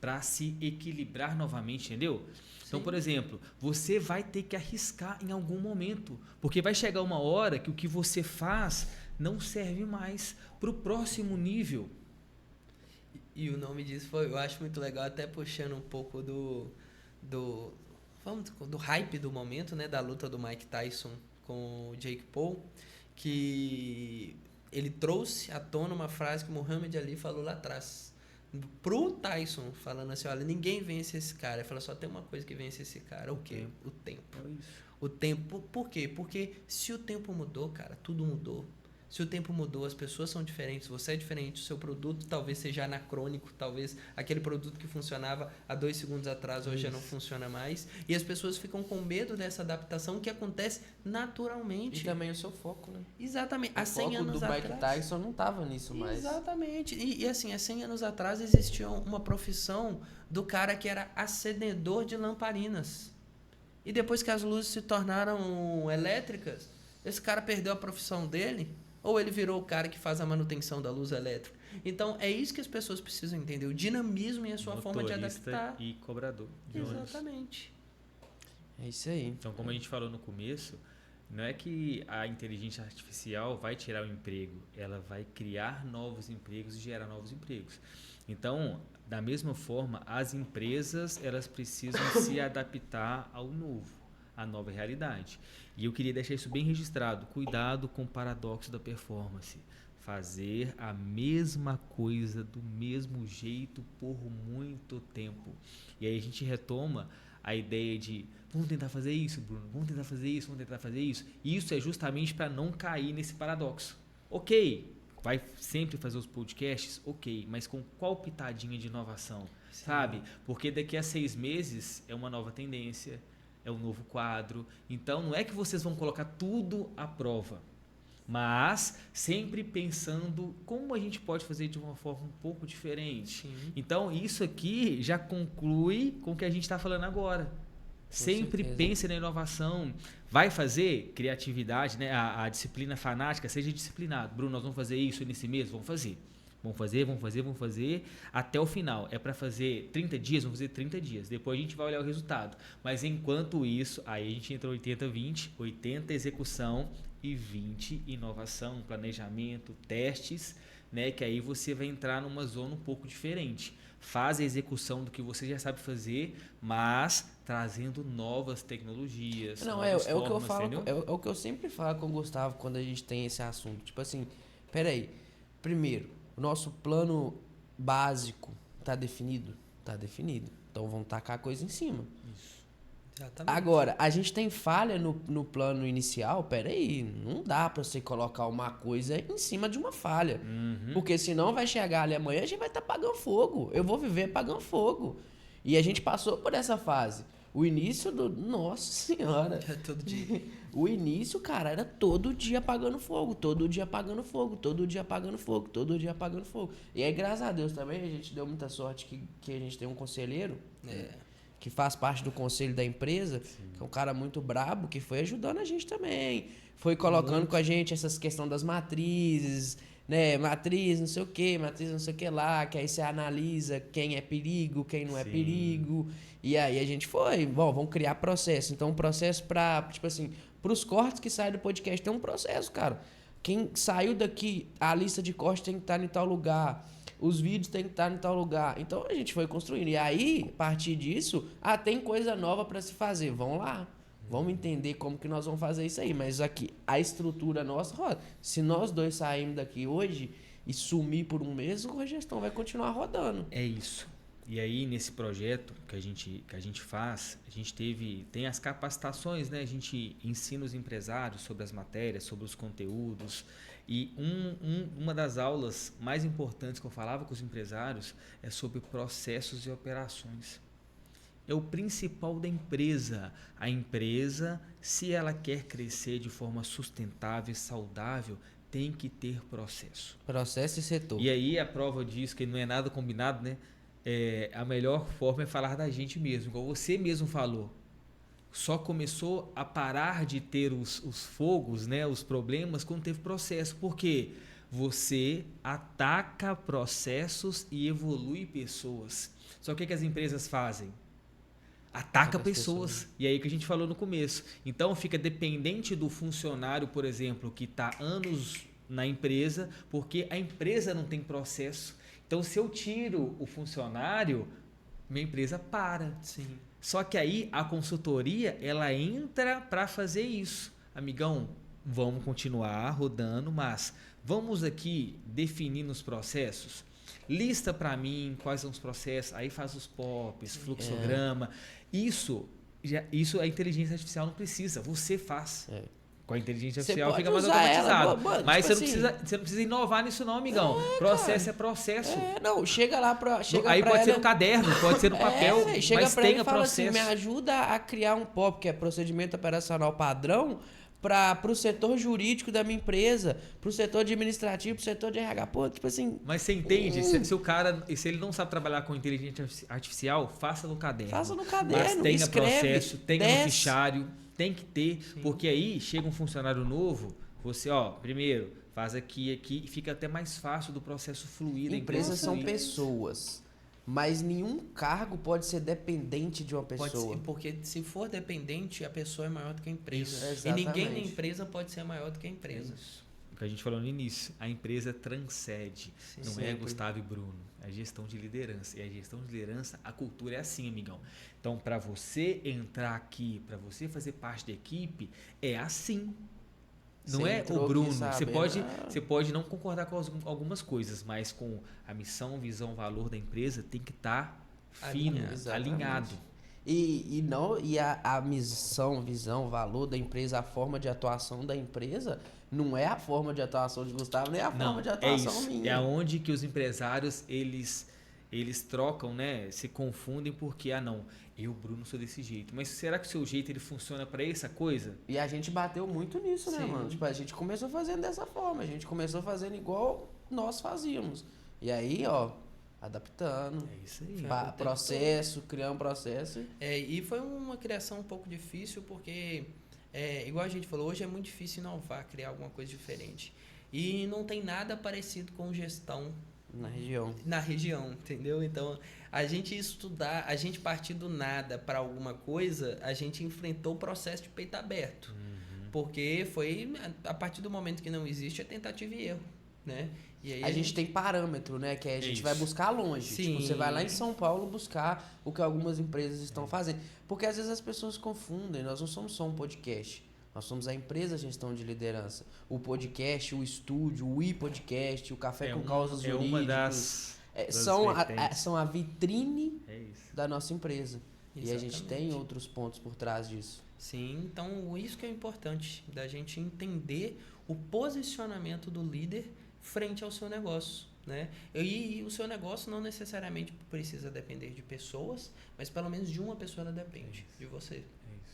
para se equilibrar novamente, entendeu? Então, por exemplo, você vai ter que arriscar em algum momento, porque vai chegar uma hora que o que você faz não serve mais para o próximo nível. E o nome disso foi, eu acho muito legal, até puxando um pouco do hype do momento, né, da luta do Mike Tyson com o Jake Paul, que ele trouxe à tona uma frase que o Muhammad Ali falou lá atrás. Pro Tyson, falando assim, olha, ninguém vence esse cara. Ele fala, só tem uma coisa que vence esse cara, o quê? O tempo. É isso. O tempo, por quê? Porque se o tempo mudou, cara, tudo mudou. Se o tempo mudou, as pessoas são diferentes, você é diferente, o seu produto talvez seja anacrônico, talvez aquele produto que funcionava há 2 segundos atrás hoje já não funciona mais. E as pessoas ficam com medo dessa adaptação que acontece naturalmente. E também o seu foco, né? Exatamente. Há O 100 foco anos do atrás. Mike Tyson não estava nisso mais. Exatamente. E assim, há 100 anos atrás existia uma profissão do cara que era acendedor de lamparinas. E depois que as luzes se tornaram elétricas, esse cara perdeu a profissão dele, ou ele virou o cara que faz a manutenção da luz elétrica. Então, é isso que as pessoas precisam entender, o dinamismo e a sua forma de adaptar. E cobrador de ônibus. Exatamente. É isso aí. Então, como a gente falou no começo, não é que a inteligência artificial vai tirar o emprego, ela vai criar novos empregos e gerar novos empregos. Então, da mesma forma, as empresas, elas precisam se adaptar ao novo, à nova realidade. E eu queria deixar isso bem registrado. Cuidado com o paradoxo da performance. Fazer a mesma coisa do mesmo jeito por muito tempo. E aí a gente retoma a ideia de vamos tentar fazer isso, Bruno, vamos tentar fazer isso, vamos tentar fazer isso. E isso é justamente para não cair nesse paradoxo. Ok, vai sempre fazer os podcasts? Ok, mas com qual pitadinha de inovação? Sim. Sabe? Porque daqui a 6 meses é uma nova tendência, é um novo quadro. Então, não é que vocês vão colocar tudo à prova, mas sempre pensando como a gente pode fazer de uma forma um pouco diferente. Sim. Então, isso aqui já conclui com o que a gente está falando agora. Sempre certeza. pense na inovação. Vai fazer criatividade, né? A disciplina fanática, seja disciplinado. Bruno, nós vamos fazer isso nesse mês? Vamos fazer. Vamos fazer até o final. É para fazer 30 dias? Vamos fazer 30 dias. Depois a gente vai olhar o resultado. Mas enquanto isso, aí a gente entra 80-20, 80 execução e 20 inovação, planejamento, testes, né? Que aí você vai entrar numa zona um pouco diferente. Faz a execução do que você já sabe fazer, mas trazendo novas tecnologias. Não, novas é o que eu formas, falo, entendeu? é o que eu sempre falo com o Gustavo quando a gente tem esse assunto. Tipo assim, peraí, primeiro, o nosso plano básico tá definido? Tá definido. Então vamos tacar a coisa em cima. Exatamente. Agora, a gente tem falha no plano inicial, peraí, não dá pra você colocar uma coisa em cima de uma falha. Porque senão vai chegar ali amanhã e a gente vai estar pagando fogo. Eu vou viver pagando fogo. E a gente passou por essa fase. O início do... Nossa Senhora. É todo dia. O início, cara, era todo dia apagando fogo, todo dia apagando fogo, todo dia apagando fogo, todo dia apagando fogo. E aí, graças a Deus também, a gente deu muita sorte que a gente tem um conselheiro que faz parte do conselho da empresa, que é um cara muito brabo, que foi ajudando a gente também. Foi colocando com a gente essas questões das matrizes, né? Matriz não sei o que, matriz não sei o que lá, que aí você analisa quem é perigo, quem não é Sim. perigo. E aí a gente foi, bom, vamos criar processo. Então, um processo pra, tipo assim, pros cortes que saem do podcast, tem um processo, cara. Quem saiu daqui, a lista de cortes tem que estar em tal lugar, os vídeos tem que estar em tal lugar. Então, a gente foi construindo. E aí, a partir disso, tem coisa nova pra se fazer. Vamos lá. Vamos entender como que nós vamos fazer isso aí. Mas aqui, a estrutura nossa roda. Se nós dois sairmos daqui hoje e sumir por um mês, a gestão vai continuar rodando. É isso. E aí, nesse projeto que a gente faz, a gente tem as capacitações, né? A gente ensina os empresários sobre as matérias, sobre os conteúdos. E uma das aulas mais importantes que eu falava com os empresários é sobre processos e operações. É o principal da empresa. A empresa, se ela quer crescer de forma sustentável e saudável, tem que ter processo. Processo e setor. E aí a prova diz que não é nada combinado, né? A melhor forma é falar da gente mesmo, igual você mesmo falou. Só começou a parar de ter os fogos, né, os problemas, quando teve processo. Por quê? Você ataca processos e evolui pessoas. Só que o que as empresas fazem? Ataca pessoas. E aí que a gente falou no começo. Então fica dependente do funcionário, por exemplo, que está anos na empresa, porque a empresa não tem processo. Então, se eu tiro o funcionário, minha empresa para. Sim. Só que aí a consultoria, ela entra para fazer isso. Amigão, vamos continuar rodando, mas vamos aqui definir nos processos. Lista para mim quais são os processos, aí faz os POPs, fluxograma. Isso a inteligência artificial não precisa, você faz. Com a inteligência artificial fica mais automatizado. Mas tipo você não precisa inovar nisso não, amigão. Processo é processo. Não, chega lá para aí pode ser no caderno, pode ser no papel, mas tenha processo. Assim, me ajuda a criar um POP, que é procedimento operacional padrão, para o setor jurídico da minha empresa, para o setor administrativo, para o setor de RH. Pô, tipo assim... Mas você entende? Se o cara, se ele não sabe trabalhar com inteligência artificial, faça no caderno. Faça no caderno, mas tenha escreve, processo, tenha no fichário. Tem que ter, porque aí chega um funcionário novo, você, primeiro, faz aqui, e fica até mais fácil do processo fluir da empresa. Empresas são pessoas, mas nenhum cargo pode ser dependente de uma pessoa. Pode ser, porque se for dependente, a pessoa é maior do que a empresa. Isso, e ninguém na exatamente. empresa pode ser maior do que a empresa. O que a gente falou no início, a empresa transcende, não sempre. é Gustavo e Bruno, é gestão de liderança. E a gestão de liderança, a cultura é assim, amigão. Então, para você entrar aqui, para você fazer parte da equipe, é assim. Não Você é entrou o Bruno. aqui sabendo, Você pode não concordar com algumas coisas, mas com a missão, visão, valor da empresa tem que estar fino, alinhado. E a missão, visão, valor da empresa, a forma de atuação da empresa, não é a forma de atuação de Gustavo, nem a forma de atuação minha. É onde que os empresários, eles trocam, né? Se confundem porque, eu, Bruno, sou desse jeito. Mas será que o seu jeito ele funciona para essa coisa? E a gente bateu muito nisso, né, mano? Tipo, a gente começou fazendo dessa forma, a gente começou fazendo igual nós fazíamos. E aí, adaptando. É isso aí. Processo, criando processo. E foi uma criação um pouco difícil, porque, igual a gente falou, hoje é muito difícil inovar, criar alguma coisa diferente. E não tem nada parecido com gestão Na região, entendeu? Então, a gente estudar, a gente partir do nada para alguma coisa, a gente enfrentou o processo de peito aberto. Porque foi a partir do momento que não existe é tentativa e erro, né? E aí a gente tem parâmetro, né? Que a gente vai buscar longe. Sim. Tipo, você vai lá em São Paulo buscar o que algumas empresas estão fazendo. Porque às vezes as pessoas confundem. Nós não somos só um podcast. Nós somos a empresa Gestão de Liderança. O podcast, o estúdio, o e-podcast, o Café com Causas Jurídicas. Uma das são a vitrine da nossa empresa. Exatamente. E a gente tem outros pontos por trás disso. Sim, então isso que é importante, da gente entender o posicionamento do líder frente ao seu negócio, né? E o seu negócio não necessariamente precisa depender de pessoas, mas pelo menos de uma pessoa ela depende de você,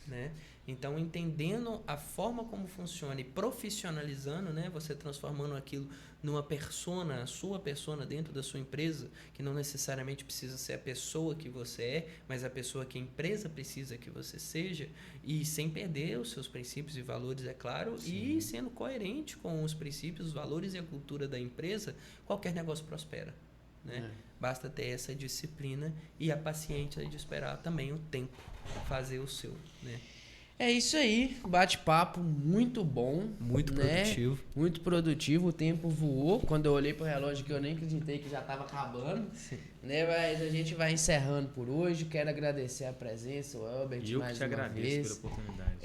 né? Então, entendendo a forma como funciona e profissionalizando, né? Você transformando aquilo numa persona, a sua persona dentro da sua empresa, que não necessariamente precisa ser a pessoa que você é, mas a pessoa que a empresa precisa que você seja, e sem perder os seus princípios e valores, é claro, Sim. E sendo coerente com os princípios, os valores e a cultura da empresa, qualquer negócio prospera, né? Basta ter essa disciplina e a paciência de esperar também o tempo fazer o seu, né? É isso aí, bate-papo muito bom. Muito né? produtivo. Muito produtivo, o tempo voou. Quando eu olhei pro relógio que eu nem acreditei que já estava acabando. Sim. Né? Mas a gente vai encerrando por hoje. Quero agradecer a presença, o Elbert, e eu mais que te uma agradeço vez. pela oportunidade.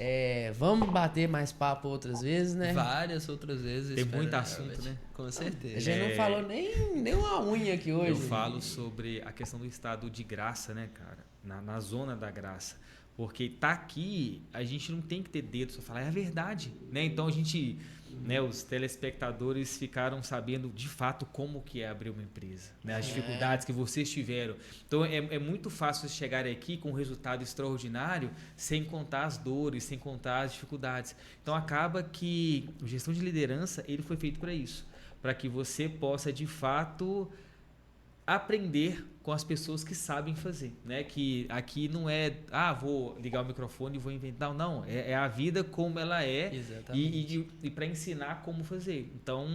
Vamos bater mais papo outras vezes, né? Várias outras vezes. Tem muito assunto, né? Com certeza. A gente não falou nem uma unha aqui hoje. Eu falo sobre a questão do estado de graça, né, cara? Na zona da graça. Porque tá aqui, a gente não tem que ter dedo só falar, é a verdade, né? Então a gente, né, os telespectadores ficaram sabendo de fato como que é abrir uma empresa, né? As dificuldades que vocês tiveram. Então é muito fácil vocês chegarem aqui com um resultado extraordinário sem contar as dores, sem contar as dificuldades. Então acaba que a gestão de liderança, ele foi feito para isso, para que você possa de fato aprender com as pessoas que sabem fazer, né? Que aqui não é, vou ligar o microfone e vou inventar, não, é a vida como ela é. Exatamente. E para ensinar como fazer. Então,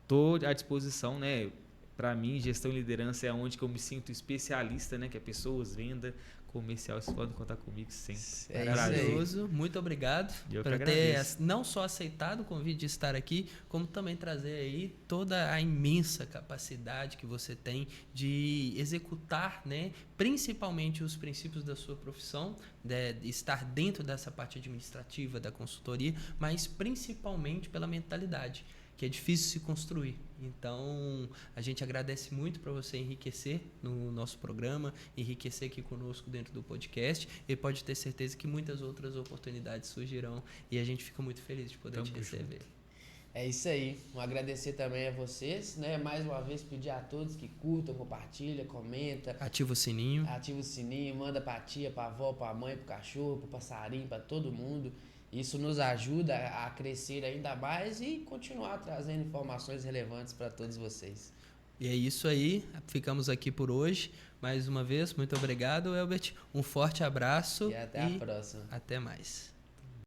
estou à disposição, né? Para mim, gestão e liderança é onde que eu me sinto especialista, né? Que é pessoas, venda, comercial, vocês podem contar comigo sempre. É maravilhoso. Muito obrigado por ter não só aceitado o convite de estar aqui, como também trazer aí toda a imensa capacidade que você tem de executar, né, principalmente os princípios da sua profissão, de estar dentro dessa parte administrativa da consultoria, mas principalmente pela mentalidade, que é difícil se construir. Então, a gente agradece muito para você enriquecer no nosso programa, enriquecer aqui conosco dentro do podcast, e pode ter certeza que muitas outras oportunidades surgirão, e a gente fica muito feliz de poder te receber. É isso aí. Agradecer também a vocês, né? Mais uma vez pedir a todos que curtam, compartilham, comenta. Ativa o sininho. Ativa o sininho, manda pra tia, pra avó, pra mãe, pro cachorro, pro passarinho, pra todo mundo. Isso nos ajuda a crescer ainda mais e continuar trazendo informações relevantes para todos vocês. E é isso aí, ficamos aqui por hoje. Mais uma vez, muito obrigado, Elbert. Um forte abraço e até a próxima. Até mais.